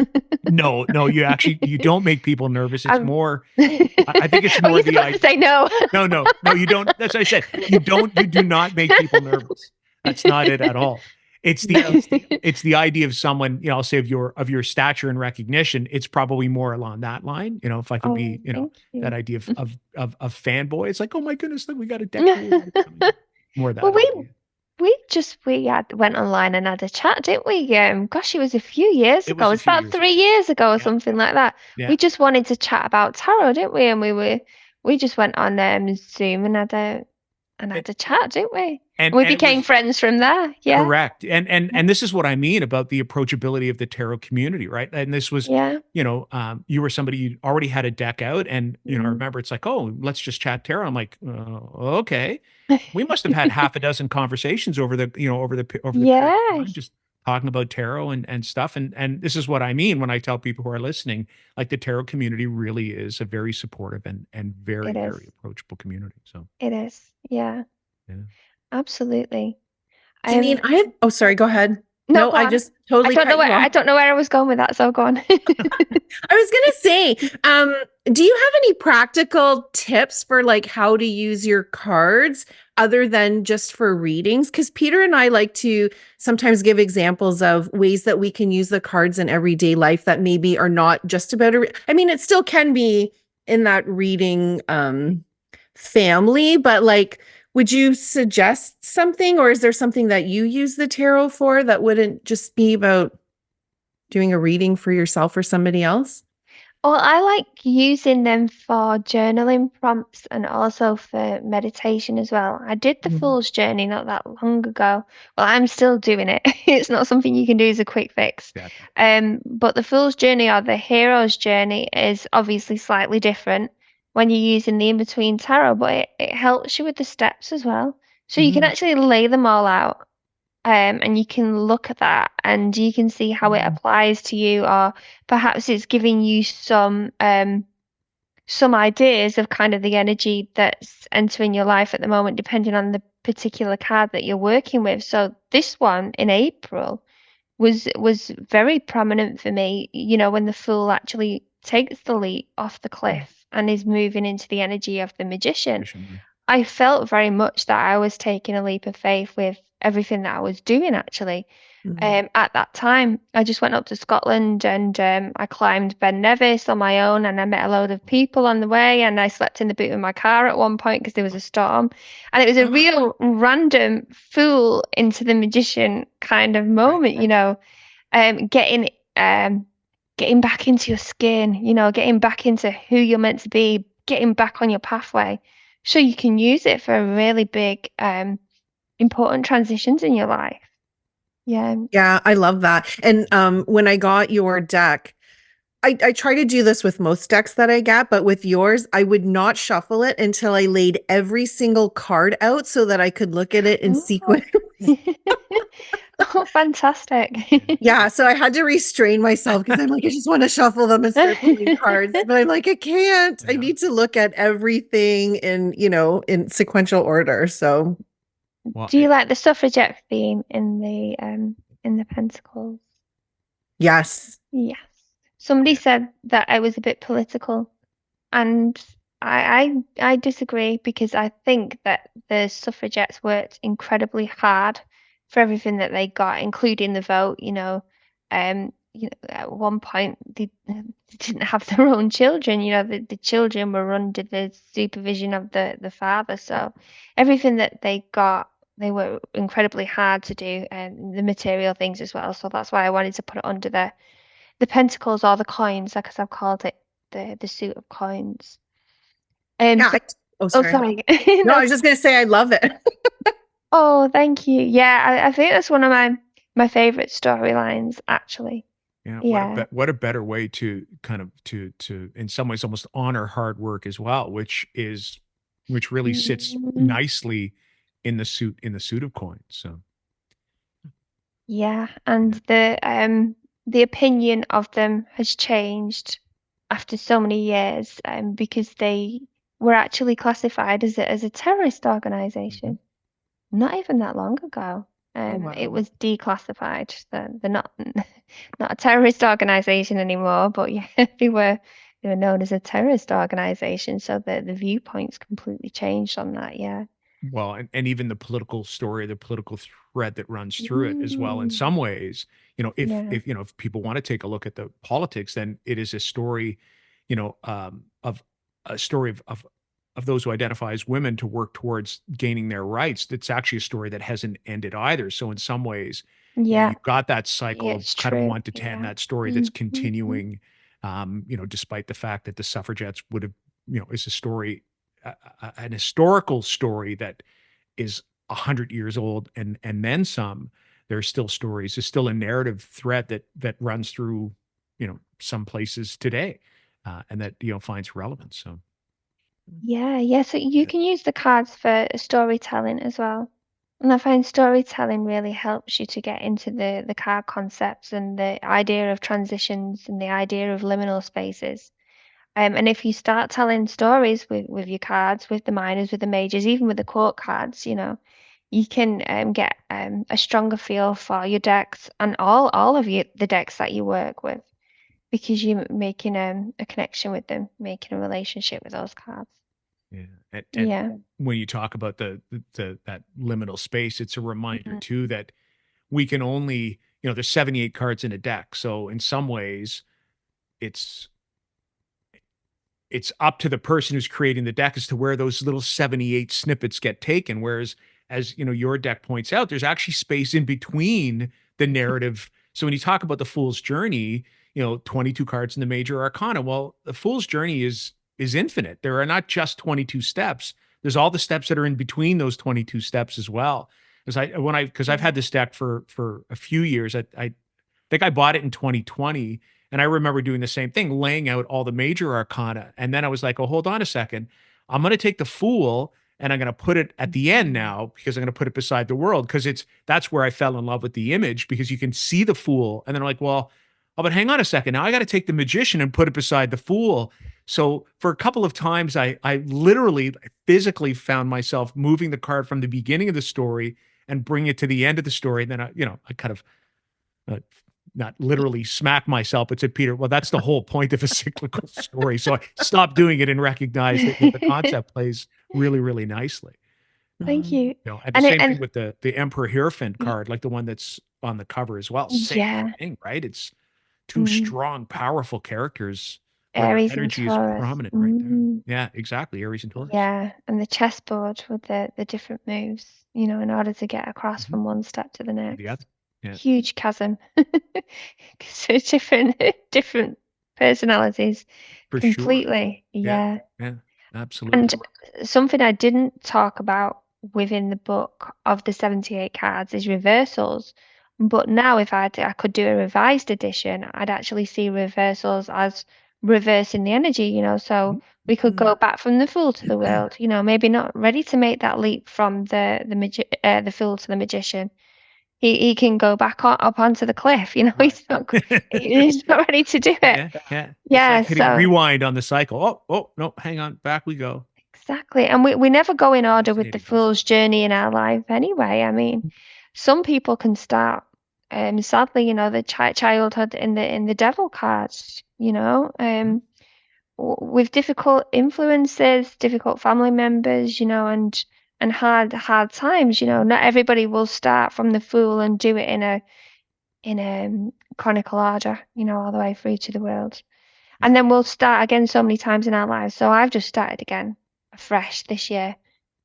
No, you don't make people nervous. It's I'm... more, I think it's Oh, more you're the supposed to idea. say no. No, you don't. That's what I said. You do not make people nervous. That's not it at all. It's the, No. it's the idea of someone, I'll say of your stature and recognition. It's probably more along that line. If I can be, Oh, thank that you. idea of fanboy. It's like, oh my goodness, look, we got a deck here. More Well, that idea. we went online and had a chat, didn't we? Gosh, it was a few years It ago. was It a was few about years ago. 3 years ago or Yeah, something like that. yeah. We just wanted to chat about tarot, didn't we? And we just went on Zoom and had a chat, didn't we? And We and it became was friends from there. Yeah. correct. And this is what I mean about the approachability of the tarot community, right? And this was, Yeah. you were somebody you already had a deck out, and I Mm. remember it's like, oh, let's just chat tarot. I'm like, okay. We must have had half a dozen conversations over the period of Yeah, time, just talking about tarot and stuff. And this is what I mean when I tell people who are listening, like the tarot community really is a very supportive and very, it is. very approachable community. So It is. Yeah, yeah. absolutely. Janine, oh, sorry, go ahead. No, No, go I on. just totally cut you I off. don't know where I was going with that, so go on. I was gonna say, do you have any practical tips for like how to use your cards other than just for readings? Because Peter and I like to sometimes give examples of ways that we can use the cards in everyday life that maybe are not just about I mean, it still can be in that reading family, but like, would you suggest something, or is there something that you use the tarot for that wouldn't just be about doing a reading for yourself or somebody else? Well, I like using them for journaling prompts and also for meditation as well. I did the Mhm. Fool's Journey not that long ago. Well, I'm still doing it. It's not something you can do as a quick fix. Exactly. But the Fool's Journey or the Hero's Journey is obviously slightly different when you're using the in-between tarot, but it helps you with the steps as well. So you can Mhm. actually lay them all out. And you can look at that and you can see how it applies to you, or perhaps it's giving you some ideas of kind of the energy that's entering your life at the moment, depending on the particular card that you're working with. So this one in April was very prominent for me, when the Fool actually takes the leap off the cliff and is moving into the energy of the Magician. I felt very much that I was taking a leap of faith with everything that I was doing, actually. At that time, I just went up to Scotland and I climbed Ben Nevis on my own, and I met a load of people on the way, and I slept in the boot of my car at one point because there was a storm. And it was a real random Fool into the Magician kind of moment, getting getting back into your skin, getting back into who you're meant to be, getting back on your pathway, so you can use it for really big, important transitions in your life. Yeah. Yeah, I love that. And when I got your deck, I try to do this with most decks that I get, but with yours, I would not shuffle it until I laid every single card out so that I could look at it in Oh. sequence. Oh, fantastic. Yeah, so I had to restrain myself because I'm like, I just want to shuffle them and start pulling cards. But I'm like, I can't. I need to look at everything in sequential order. So Well, Do you like the suffragette theme in the Pentacles? yes. Yes. Somebody said that I was a bit political, and I disagree, because I think that the suffragettes worked incredibly hard for everything that they got, including the vote. At one point they didn't have their own children. The children were under the supervision of the father. So everything that they got, they were incredibly hard to do, and the material things as well. So that's why I wanted to put it under the pentacles, or the coins, like as I've called it, the suit of coins. Yeah. Oh, Sorry. sorry. No, I was just going to say, I love it. Oh, thank you. Yeah, I think that's one of my favorite storylines, actually. Yeah. Yeah. What a better way to kind of to in some ways almost honor hard work as well, which really sits nicely in the suit of coins. So Yeah, and the opinion of them has changed after so many years, because they were actually classified as a terrorist organization not even that long ago. It wow. was declassified. They're not not a terrorist organization anymore, but yeah, they were known as a terrorist organization. So the viewpoints completely changed on that. Yeah. Well, and even the political story, the political thread that runs through it as well. In Mm, some ways, yeah. if people want to take a look at the politics, then it is a story, of a story of those who identify as women to work towards gaining their rights. It's actually a story that hasn't ended either. So in some ways, Yeah. you've got that cycle Yeah, of it's kind of true. 1 to 10, Yeah. that story that's Mm-hmm. continuing, despite the fact that the suffragettes would have, is a story, an historical story that is 100 years old and then some. There's still stories. There's still a narrative thread that runs through, some places today, and that finds relevance. So Yeah, yeah. So you yeah, can use the cards for storytelling as well. And I find storytelling really helps you to get into the card concepts and the idea of transitions and the idea of liminal spaces. And if you start telling stories with your cards, with the minors, with the majors, even with the court cards, you can get a stronger feel for your decks and all of the decks that you work with because you're making a connection with them, making a relationship with those cards. yeah. And Yeah. when you talk about the that liminal space, it's a reminder Mhm. too that we can only, there's 78 cards in a deck. So in some ways, it's it's up to the person who's creating the deck as to where those little 78 snippets get taken. Whereas, as your deck points out, there's actually space in between the narrative. So when you talk about the Fool's Journey, 22 cards in the major arcana. Well, the Fool's Journey is infinite. There are not just 22 steps. There's all the steps that are in between those 22 steps as well. Because I've Yeah. had this deck for a few years. I think I bought it in 2020. And I remember doing the same thing, laying out all the major arcana. And then I was like, oh, hold on a second. I'm going to take the Fool and I'm going to put it at the end now because I'm going to put it beside the World because that's where I fell in love with the image because you can see the Fool. And then I'm like, well, oh, but hang on a second. Now I got to take the Magician and put it beside the Fool. So for a couple of times, I literally physically found myself moving the card from the beginning of the story and bring it to the end of the story. And then I kind of uh, not literally smack myself, but said, Peter, well, that's the whole point of a cyclical story. So I stopped doing it and recognized that the concept plays really, really nicely. Thank you. And the And it same thing and with the Emperor Hierophant y- card, like the one that's on the cover as well. Same yeah. thing, right? It's two Mm. strong, powerful characters where their Aries and energy is Taurus. prominent right there. Mm. Yeah, exactly. Aries and Taurus. Yeah, and the chessboard with the different moves, in order to get across Mhm. from one step to the The other. next. Yeah, Huge chasm. 'Cause they're different personalities for sure. completely. Yeah, Yeah. yeah, absolutely. And something I didn't talk about within the book of the 78 cards is reversals. But now, if I could do a revised edition, I'd actually see reversals as reversing the energy, so Mhm. we could go back from the fool to the world, maybe not ready to make that leap from the fool to the magician. He can go back up onto the cliff, Right. he's not ready to do it. Yeah, yeah. It's Yeah, like hitting so. rewind on the cycle. Oh, oh, no, hang on, back we go. Exactly. And we never go in order with the Fascinating concept. fool's journey in our life anyway. I mean, some people can start sadly, the childhood in the devil cards, Mhm. with difficult influences, difficult family members, and hard times, not everybody will start from the fool and do it in a chronicle order, all the way through to the world. Yeah, And then we'll start again so many times in our lives. So I've just started again afresh this year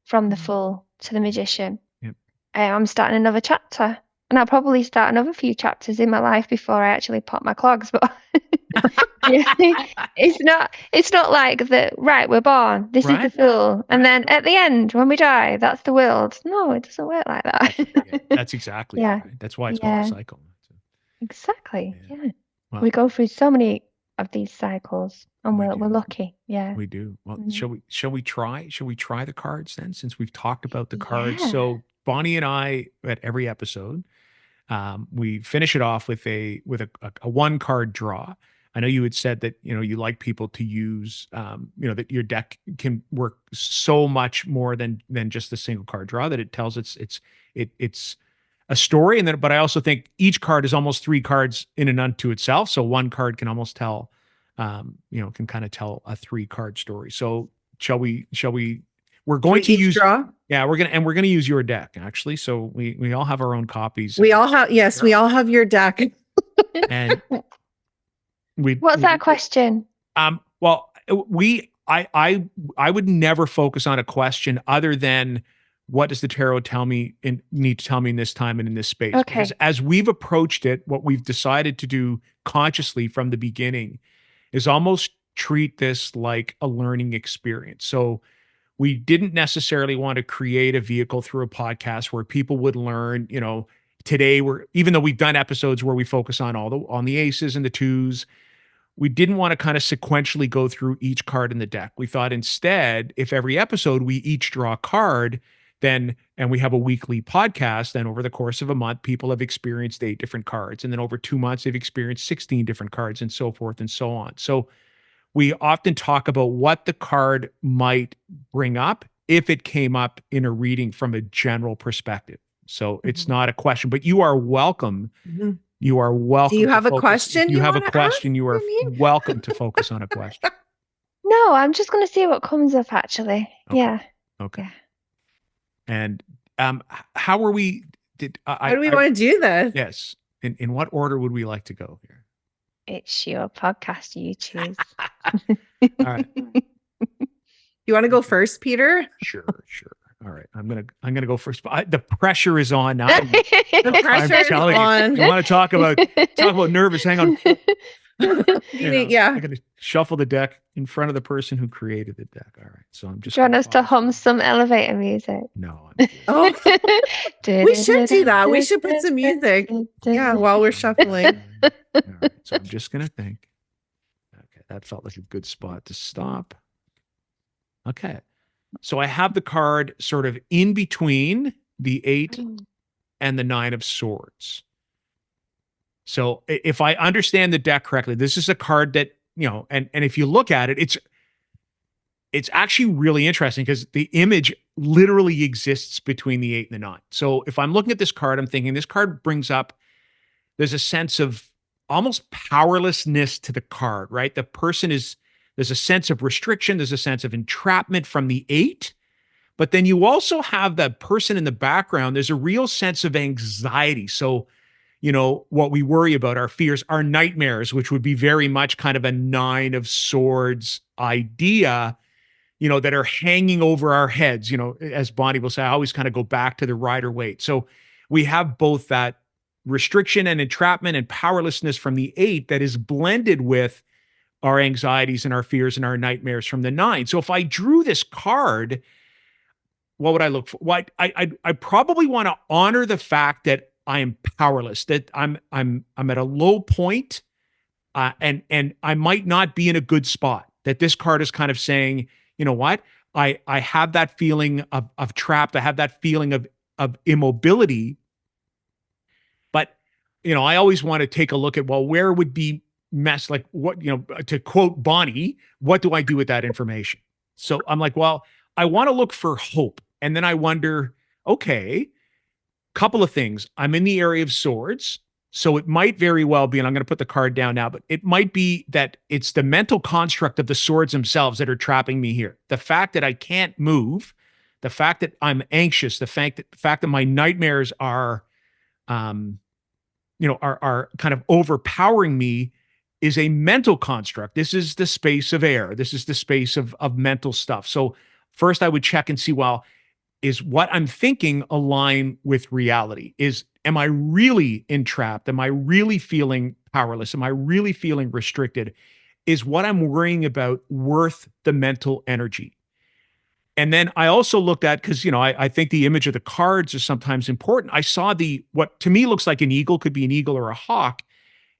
from the fool to the yeah, magician. yeah. I'm starting another chapter. And I'll probably start another few chapters in my life before I actually pop my clogs. But yeah, it's not like that, right, we're born, this is the Right, fool. And right. then at the end, when we die, that's the world. No, it doesn't work like That's that. yeah, that's exactly it, Yeah. right? That's why it's called a Yeah. cycle. So, Exactly. yeah. Yeah. Well, We go through so many of these cycles and we we're do. lucky. Yeah. We do. Well, Mm. shall we try the cards then since we've talked about the cards? Yeah. So Bonnie and I at every episode, we finish it off with a one card draw. I know you had said that you like people to use that your deck can work so much more than just the single card draw that it tells it's a story. And then, but I also think each card is almost 3 cards in and unto itself. So one card can almost tell, can kind of tell a 3-card story. So shall we, we're going to each use, draw? yeah, we're going to use your deck actually. So we all have our own copies. We all have, yes, we all have your deck. And What's that question? Well, I would never focus on a question other than what does the tarot tell me and need to tell me in this time and in this space? Okay. Because as we've approached it, what we've decided to do consciously from the beginning is almost treat this like a learning experience. So we didn't necessarily want to create a vehicle through a podcast where people would learn, today even though we've done episodes where we focus on on the aces and the twos, we didn't want to kind of sequentially go through each card in the deck. We thought instead, if every episode we each draw a card, and we have a weekly podcast, then over the course of a month, people have experienced 8 different cards. And then over 2 months, they've experienced 16 different cards and so forth and so on. So we often talk about what the card might bring up if it came up in a reading from a general perspective. So it's not a question, but you are welcome. You are welcome. Do you have a question? If you have a question, you are welcome to focus on a question. No, I'm just going to see what comes up actually. Okay. Yeah. Okay. Yeah. And how are we? How do we want to do this? Yes. In what order would we like to go here? It's your podcast. You choose. All right. You want to go first, Peter? Sure. All right. I'm gonna go first. The pressure is on now. The pressure is on. You want to talk about nervous? Hang on. Yeah. I'm gonna shuffle the deck in front of the person who created the deck. All right. So I'm just. Do you want us to hum some elevator music? No. Oh, we should do that. We should put some music. Yeah, while we're shuffling. All right. So I'm just gonna think. Okay, that felt like a good spot to stop. Okay. So I have the card sort of in between the 8 and the 9 of swords. So if I understand the deck correctly, this is a card that, and if you look at it, it's actually really interesting because the image literally exists between the 8 and the 9. So if I'm looking at this card, I'm thinking this card brings up, there's a sense of almost powerlessness to the card, right? There's a sense of restriction. There's a sense of entrapment from the 8. But then you also have that person in the background. There's a real sense of anxiety. So, what we worry about, our fears, our nightmares, which would be very much kind of a 9 of swords idea, that are hanging over our heads. As Bonnie will say, I always kind of go back to the Rider-Waite. So we have both that restriction and entrapment and powerlessness from the 8 that is blended with our anxieties and our fears and our nightmares from the 9. So if I drew this card, what would I look for? Well, I probably want to honor the fact that I am powerless, that I'm at a low point, and I might not be in a good spot. That this card is kind of saying, you know what? I have that feeling of trapped. I have that feeling of immobility. But I always want to take a look at, well, where would be mess, like what, to quote Bonnie, what do I do with that information? So I'm like, well, I want to look for hope. And then I wonder, okay, couple of things. I'm in the area of swords. So it might very well be, and I'm going to put the card down now, but it might be that it's the mental construct of the swords themselves that are trapping me here. The fact that I can't move, the fact that I'm anxious, the fact that my nightmares are kind of overpowering me is a mental construct. This is the space of air. This is the space of mental stuff. So first I would check and see, well, is what I'm thinking align with reality? Am I really entrapped? Am I really feeling powerless? Am I really feeling restricted? Is what I'm worrying about worth the mental energy? And then I also looked at, because, I think the image of the cards is sometimes important. I saw what to me looks like an eagle, could be an eagle or a hawk.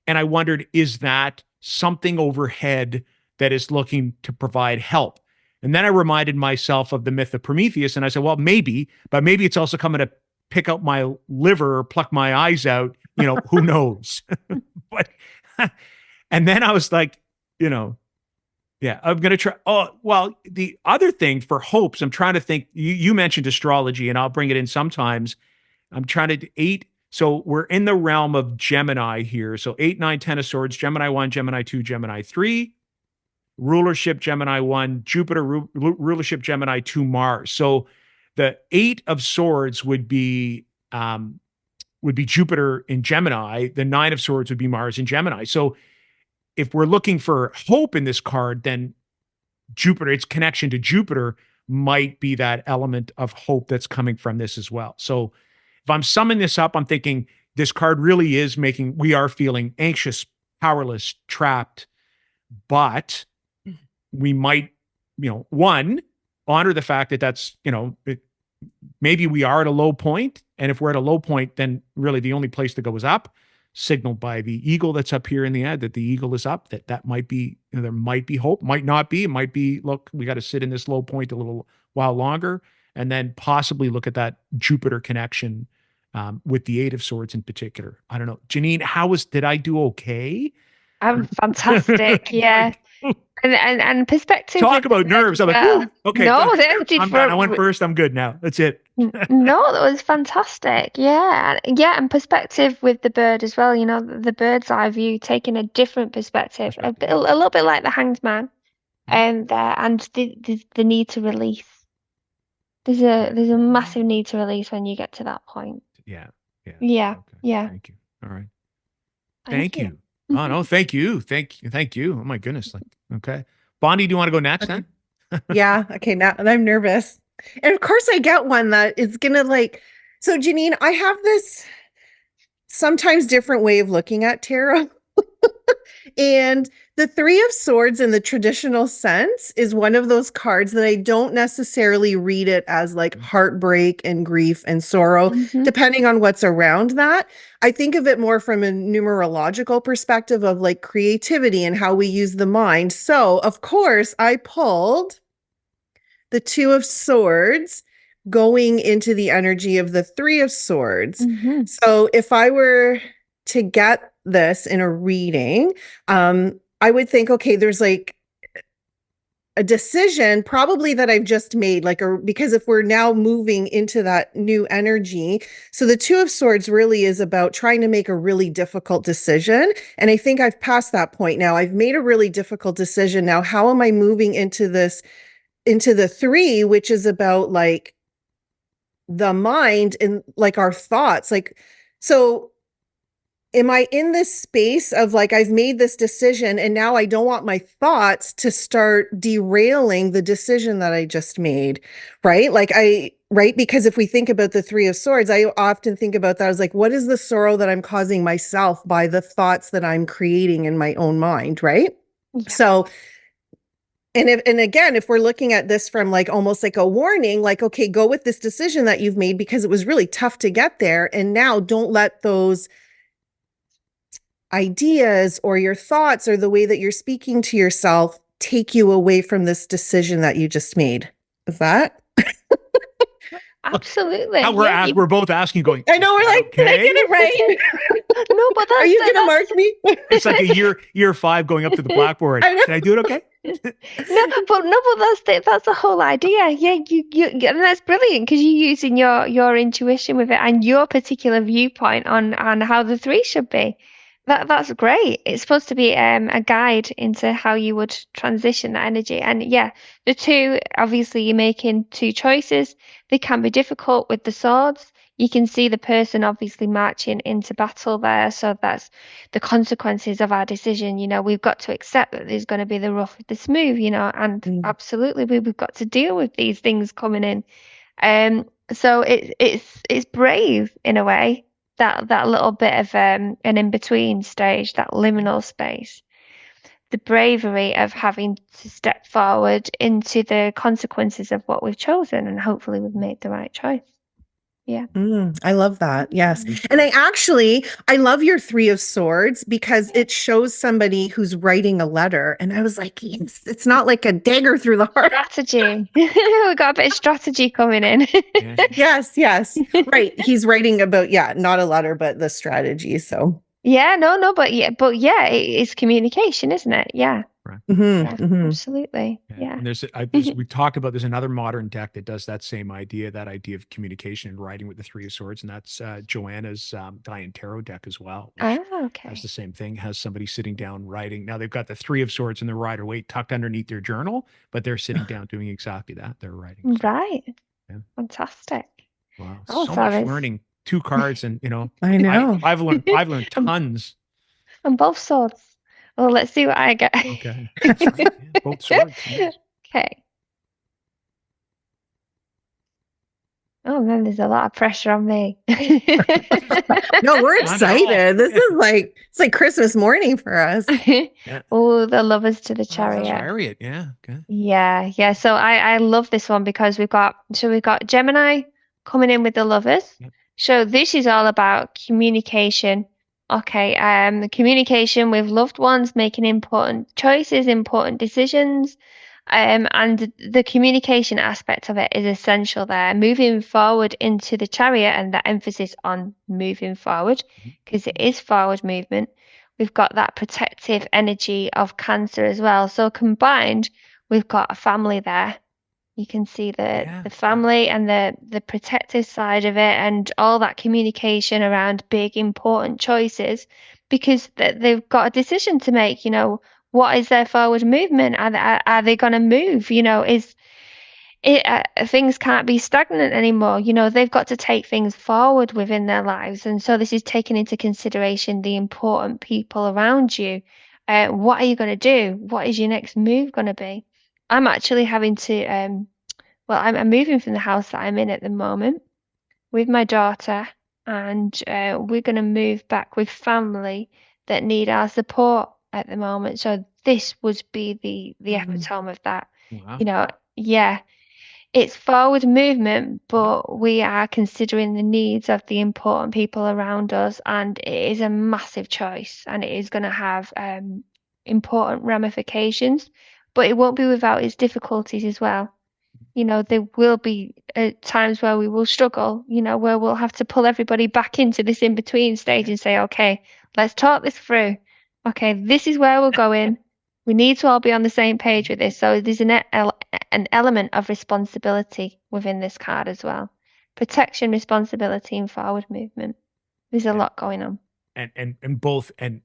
And I wondered, is that something overhead that is looking to provide help? And then I reminded myself of the myth of Prometheus. And I said, well, maybe, but maybe it's also coming to pick out my liver or pluck my eyes out, who knows? But, and then I was like, yeah, I'm going to try. Oh, well, the other thing for hopes, I'm trying to think, you mentioned astrology, and I'll bring it in sometimes. I'm trying to 8. So we're in the realm of Gemini here. So 8, 9, 10 of swords, Gemini 1, Gemini 2, Gemini 3, rulership Gemini 1, Jupiter, rulership Gemini 2, Mars. So the 8 of swords would be Jupiter in Gemini. The 9 of swords would be Mars in Gemini. So if we're looking for hope in this card, then Jupiter, its connection to Jupiter might be that element of hope that's coming from this as well. So if I'm summing this up, I'm thinking this card really is we are feeling anxious, powerless, trapped, but we might, one, honor the fact that that's, maybe we are at a low point. And if we're at a low point, then really the only place to go is up, signaled by the eagle that's up here in the ad, that the eagle is up, that might be, there might be hope, might not be. It might be, look, we got to sit in this low point a little while longer, and then possibly look at that Jupiter connection with the 8 of swords in particular. I don't know. Janine, did I do okay? I'm fantastic. Yeah. And perspective. Talk about nerves. I'm like, okay. No, I'm done. I went first. I'm good now. That's it. No, that was fantastic. Yeah. Yeah. And perspective with the bird as well. The bird's eye view, taking a different perspective, a little bit like the Hanged Man, and the need to release. There's a massive need to release when you get to that point. Yeah. Yeah. Okay. Yeah. Thank you. All right. Thank you. Oh no, thank you. Thank you. Oh my goodness. Okay. Bonnie, do you want to go next then? Yeah. Okay. Now I'm nervous. And of course I get one that is going to so Janine, I have this sometimes different way of looking at tarot. And the 3 of swords in the traditional sense is one of those cards that I don't necessarily read it as heartbreak and grief and sorrow, depending on what's around that. I think of it more from a numerological perspective of creativity and how we use the mind. So of course I pulled the 2 of swords going into the energy of the 3 of swords. So if I were to get this in a reading, I would think, okay, there's a decision probably that I've just made, because if we're now moving into that new energy, so the 2 of swords really is about trying to make a really difficult decision. And I think I've passed that point now. I've made a really difficult decision. Now, how am I moving into the 3, which is about the mind and our thoughts? So am I in this space of I've made this decision and now I don't want my thoughts to start derailing the decision that I just made, right? Right? Because if we think about the 3 of swords, I often think about that as what is the sorrow that I'm causing myself by the thoughts that I'm creating in my own mind, right? Yeah. So, and again, if we're looking at this from almost a warning, okay, go with this decision that you've made because it was really tough to get there. And now don't let those ideas or your thoughts or the way that you're speaking to yourself take you away from this decision that you just made. Is that? Absolutely. We're both asking, going, I know, we're okay? Can I get it right? No, but are you going to mark me? It's like a year 5 going up to the blackboard. Did I do it okay? but that's the whole idea. Yeah, you and that's brilliant because you're using your intuition with it and your particular viewpoint on how the 3 should be. That's great. It's supposed to be a guide into how you would transition that energy. And yeah, the 2, obviously you're making 2 choices. They can be difficult with the swords. You can see the person obviously marching into battle there. So that's the consequences of our decision. We've got to accept that there's going to be the rough with the smooth, and absolutely we've got to deal with these things coming in. So it's brave in a way. That little bit of an in-between stage, that liminal space, the bravery of having to step forward into the consequences of what we've chosen, and hopefully we've made the right choice. Yeah. I love that. Yes. And I love your 3 of swords because it shows somebody who's writing a letter. And I was like, yes, it's not like a dagger through the heart. Strategy. We got a bit of strategy coming in. Yes. Right. He's writing about, not a letter, but the strategy. So yeah, no, but yeah, it's communication, isn't it? Yeah. Right. Yeah, absolutely. Yeah. Yeah. And we talk about, there's another modern deck that does that same idea, that idea of communication and writing with the Three of Swords. And that's Joanna's Diane Tarot deck as well, which Okay. has the same thing, has somebody sitting down writing. Now they've got the Three of Swords and the Rider Waite tucked underneath their journal, but they're sitting down doing exactly that. They're writing. So, Right. yeah. Fantastic. Wow. Oh, So so much there's learning. 2 cards and, I know. I've learned tons. on both swords. Well, let's see what I get. Okay. Yeah, both swords. Nice. Okay. Oh man, there's a lot of pressure on me. No, we're excited. This is like, it's like Christmas morning for us. Oh, the Lovers to the Oh, Chariot. Chariot, yeah. Okay. Yeah. So I love this one because we've got Gemini coming in with the Lovers. Yep. So this is all about communication. Okay, the communication with loved ones, making important choices, important decisions. And the communication aspect of it is essential there. Moving forward into the Chariot, and that emphasis on moving forward, because it is forward movement. We've got that protective energy of Cancer as well. So combined, we've got a family there. You can see the family and the protective side of it, and all that communication around big important choices, because they've got a decision to make. What is their forward movement? Are they going to move? Things can't be stagnant anymore. They've got to take things forward within their lives, and so this is taking into consideration the important people around you. What are you going to do? What is your next move going to be? I'm actually having to, I'm moving from the house that I'm in at the moment with my daughter, and we're going to move back with family that need our support at the moment. So this would be the epitome of that. Wow. It's forward movement, but we are considering the needs of the important people around us, and it is a massive choice, and it is going to have important ramifications, but it won't be without its difficulties as well. There will be times where we will struggle, where we'll have to pull everybody back into this in-between stage and say, okay, let's talk this through. Okay, this is where we're going. We need to all be on the same page with this. So there's an element of responsibility within this card as well. Protection, responsibility, and forward movement. There's a lot going on. And both, and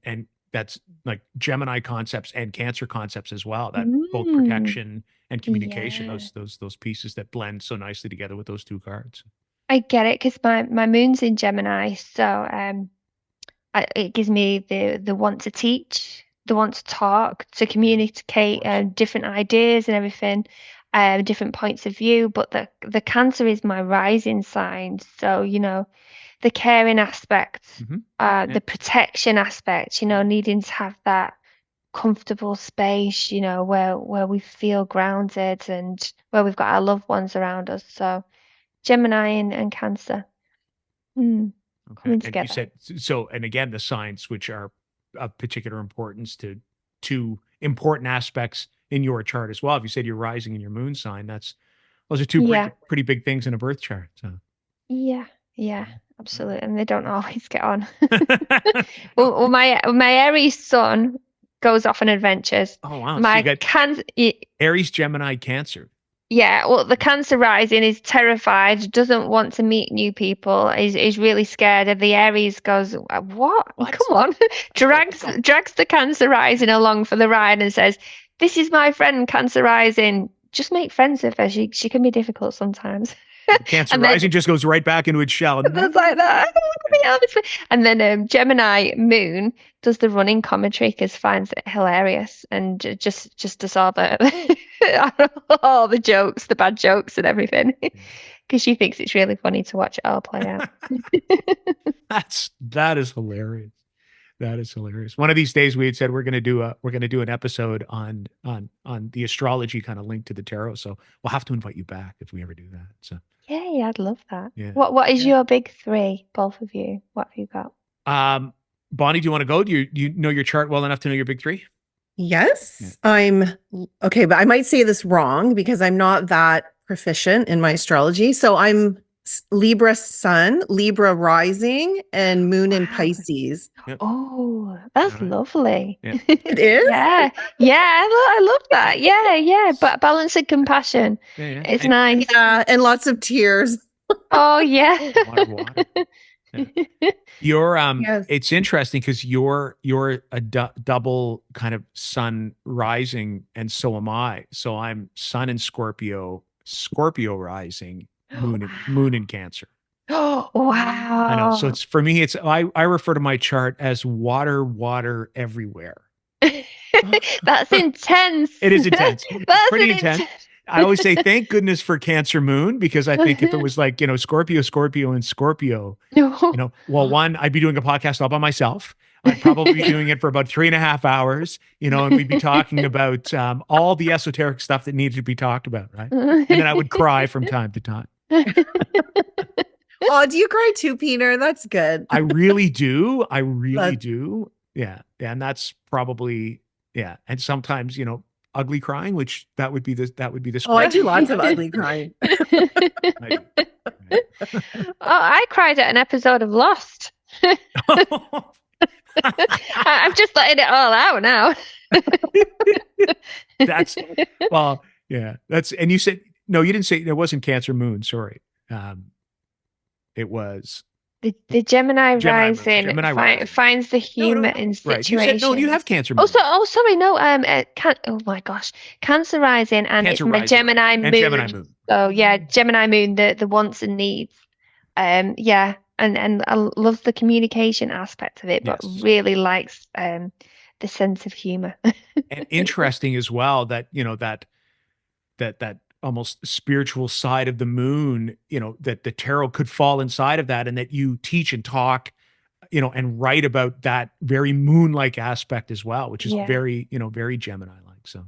that's like Gemini concepts and Cancer concepts as well. That both protection and communication, those pieces that blend so nicely together with those 2 cards. I get it, because my moon's in Gemini, so it gives me the want to teach, the want to talk, to communicate different ideas and everything, different points of view. But the Cancer is my rising sign, so the caring aspect, the protection aspect, needing to have that comfortable space, where we feel grounded and where we've got our loved ones around us. So Gemini and Cancer coming together. And you said so, and again, the signs which are of particular importance to 2 important aspects in your chart as well. If you said your rising and your moon sign, those are 2 pretty big things in a birth chart. So. Yeah, absolutely, and they don't always get on. Well, my Aries sun goes off on adventures. Oh wow! My so you got Aries, Gemini, Cancer. Yeah, well, the Cancer rising is terrified, doesn't want to meet new people, is really scared, and the Aries goes, what? Come on. drags the Cancer rising along for the ride and says, this is my friend Cancer rising. Just make friends with her. She can be difficult sometimes. Cancer rising just goes right back into its shell. It's like that. And then Gemini moon does the running commentary because finds it hilarious and just does all the jokes, the bad jokes and everything, because she thinks it's really funny to watch it all play out. That is hilarious. That is hilarious. One of these days we had said we're going to do an episode on the astrology kind of linked to the tarot. So we'll have to invite you back if we ever do that. So yeah, I'd love that. Yeah. What is your big 3, both of you? What have you got? Bonnie, do you want to go? Do you know your chart well enough to know your big 3? Yes, I'm okay, but I might say this wrong because I'm not that proficient in my astrology. So I'm Libra sun, Libra rising, and moon in Wow. Pisces. Yep. Oh, that's All right. lovely. Yeah. It is? Yeah. Yeah, I love that. Yeah. But balance and compassion. Yeah. It's And nice. Yeah, and lots of tears. Oh, yeah. a lot of water. Yeah. You're Yes. it's interesting because you're a double kind of sun rising, and so am I. So I'm sun in Scorpio, Scorpio rising, moon in Cancer. Oh, I know. So wow. it's for me, it's I refer to my chart as water everywhere. That's intense. It is intense. It's That's pretty an intense. I always say thank goodness for Cancer moon, because I think if it was like, Scorpio, and Scorpio, well, one, I'd be doing a podcast all by myself. I'd probably be doing it for about 3.5 hours, and we'd be talking about all the esoteric stuff that needed to be talked about, right? And then I would cry from time to time. Oh, do you cry too, Peter? That's good. I really do. I really That's- do. Yeah. And that's probably, yeah. And sometimes, ugly crying, which that would be the Oh, I do Scorpio. lots of ugly crying. I do. Oh, I cried at an episode of Lost. I'm just letting it all out now. That's well, yeah. And you said no, you didn't say it wasn't Cancer moon. Sorry, it was the Gemini Gemini moon. rising Gemini rising. finds the humor in Right. situations. You said no. You have Cancer moon. Sorry, no. Oh my gosh, Cancer rising, and Cancer it's my rising Gemini and moon. Gemini moon. So yeah, Gemini moon, the wants and needs. Yeah, and I love the communication aspect of it, but Yes. really likes the sense of humor. And interesting as well that that almost spiritual side of the moon, that the tarot could fall inside of that, and that you teach and talk, and write about that very moon-like aspect as well, which is Yeah. very, very Gemini-like. So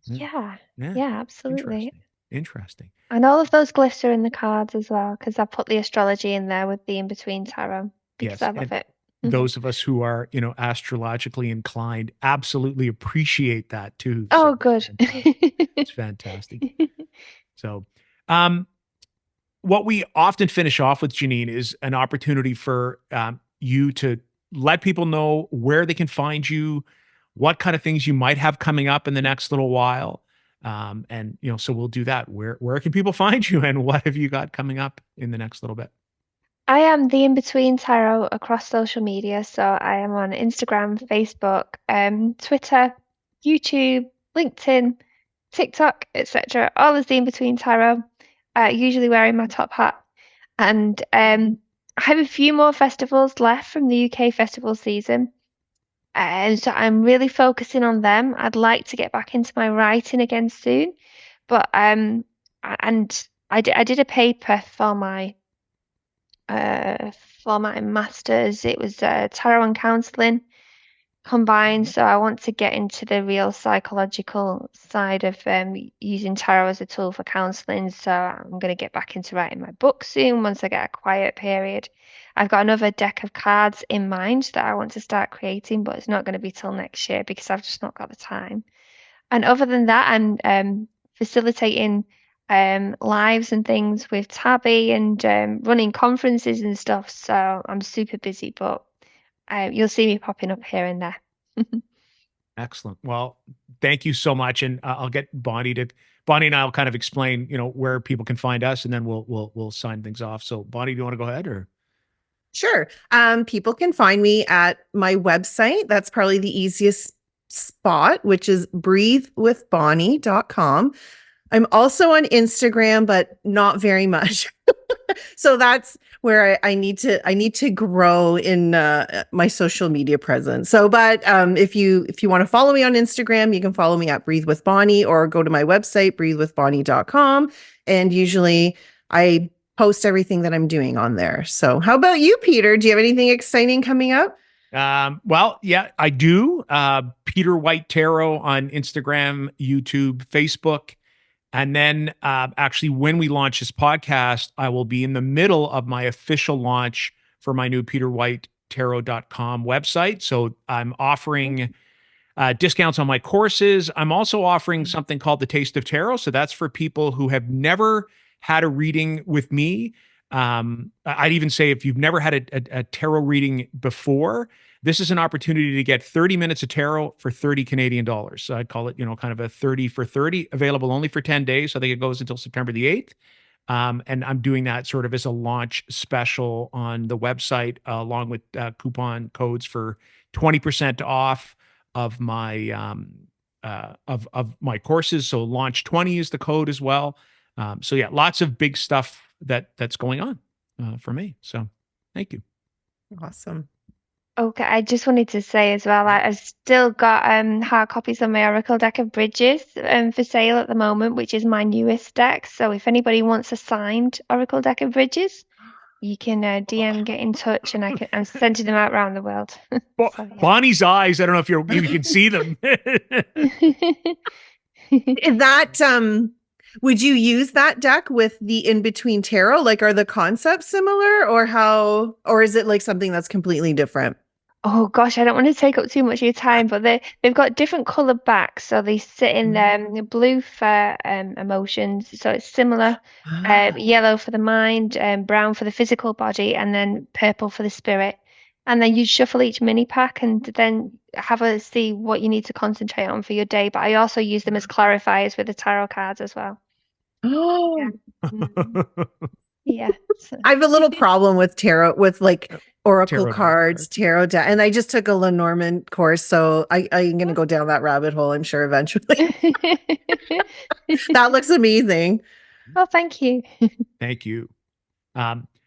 Yeah, yeah, absolutely. interesting. And all of those glitter in the cards as well, because I put the astrology in there with the in-between tarot because Yes, I love and it. those of us who are, astrologically inclined absolutely appreciate that too. Oh, So good. it's fantastic. So, what we often finish off with, Janine, is an opportunity for you to let people know where they can find you, what kind of things you might have coming up in the next little while. And so we'll do that. Where can people find you, and what have you got coming up in the next little bit? I am the in-between tarot across social media. So I am on Instagram, Facebook, Twitter, YouTube, LinkedIn, TikTok, etc. All as the in-between tarot, usually wearing my top hat. And I have a few more festivals left from the UK festival season. And so I'm really focusing on them. I'd like to get back into my writing again soon. But and I did a paper for my master's. It was tarot and counseling combined. So I want to get into the real psychological side of using tarot as a tool for counseling. So I'm going to get back into writing my book soon once I get a quiet period. I've got another deck of cards in mind that I want to start creating, but it's not going to be till next year because I've just not got the time. And other than that, I'm facilitating lives and things with TABI and running conferences and stuff. So I'm super busy, but you'll see me popping up here and there. Excellent. Well, thank you so much, and I'll get Bonnie and I'll kind of explain, where people can find us, and then we'll sign things off. So, Bonnie, do you want to go ahead or? Sure. People can find me at my website. That's probably the easiest spot, which is breathewithbonnie.com. I'm also on Instagram, but not very much. So that's where I need to grow in my social media presence. So, but if you want to follow me on Instagram, you can follow me at Breathe with Bonnie, or go to my website, breathewithbonnie.com. And usually I post everything that I'm doing on there. So how about you, Peter? Do you have anything exciting coming up? Well, yeah, I do. Peter White Tarot on Instagram, YouTube, Facebook. And then actually, when we launch this podcast, I will be in the middle of my official launch for my new peterwhitetarot.com website. So I'm offering discounts on my courses. I'm also offering something called the Taste of Tarot. So that's for people who have never had a reading with me, I'd even say if you've never had a tarot reading before, this is an opportunity to get 30 minutes of tarot for 30 Canadian dollars. So I'd call it, kind of a 30 for 30, available only for 10 days. So I think it goes until September the 8th. And I'm doing that sort of as a launch special on the website, along with coupon codes for 20% off of my of my courses. So launch 20 is the code as well. So yeah, lots of big stuff that's going on for me. So thank you. Awesome. Okay, I just wanted to say as well, I've still got hard copies of my Oracle deck of Bridges for sale at the moment, which is my newest deck. So if anybody wants a signed Oracle deck of Bridges, you can DM, get in touch, and I'm sending them out around the world. So, yeah. Bonnie's eyes, I don't know if you can see them. Is that would you use that deck with the in between tarot? Like, are the concepts similar, or is it like something that's completely different? Oh gosh, I don't want to take up too much of your time, but they've got different color backs, so they sit in blue for emotions, so it's similar. Yellow for the mind, brown for the physical body, and then purple for the spirit. And then you shuffle each mini pack and then have a see what you need to concentrate on for your day. But I also use them as clarifiers with the tarot cards as well. Oh, Yeah. I have a little problem with tarot, with like Oracle Tarot cards, tarot deck, and I just took a Lenormand course, so I'm going to go down that rabbit hole, I'm sure, eventually. That looks amazing. Oh, thank you. Thank you.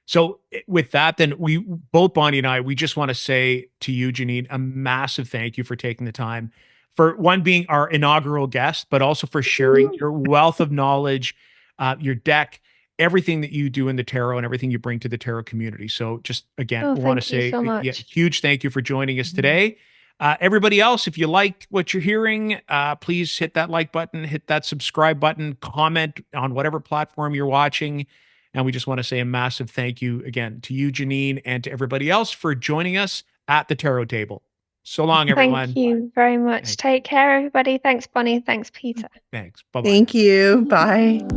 So with that, then we both, Bonnie and I, we just want to say to you, Janine, a massive thank you for taking the time, for one, being our inaugural guest, but also for sharing your wealth of knowledge, your deck, everything that you do in the tarot and everything you bring to the tarot community. So just again, want to say so much. huge thank you for joining us today. Everybody else, if you like what you're hearing, please hit that like button, hit that subscribe button, comment on whatever platform you're watching. And we just want to say a massive thank you again to you, Janine, and to everybody else for joining us at the tarot table. So long, everyone. Thank you very much. Thanks. Take care, everybody. Thanks, Bonnie. Thanks, Peter. Thanks. Bye-bye. Thank you. Bye.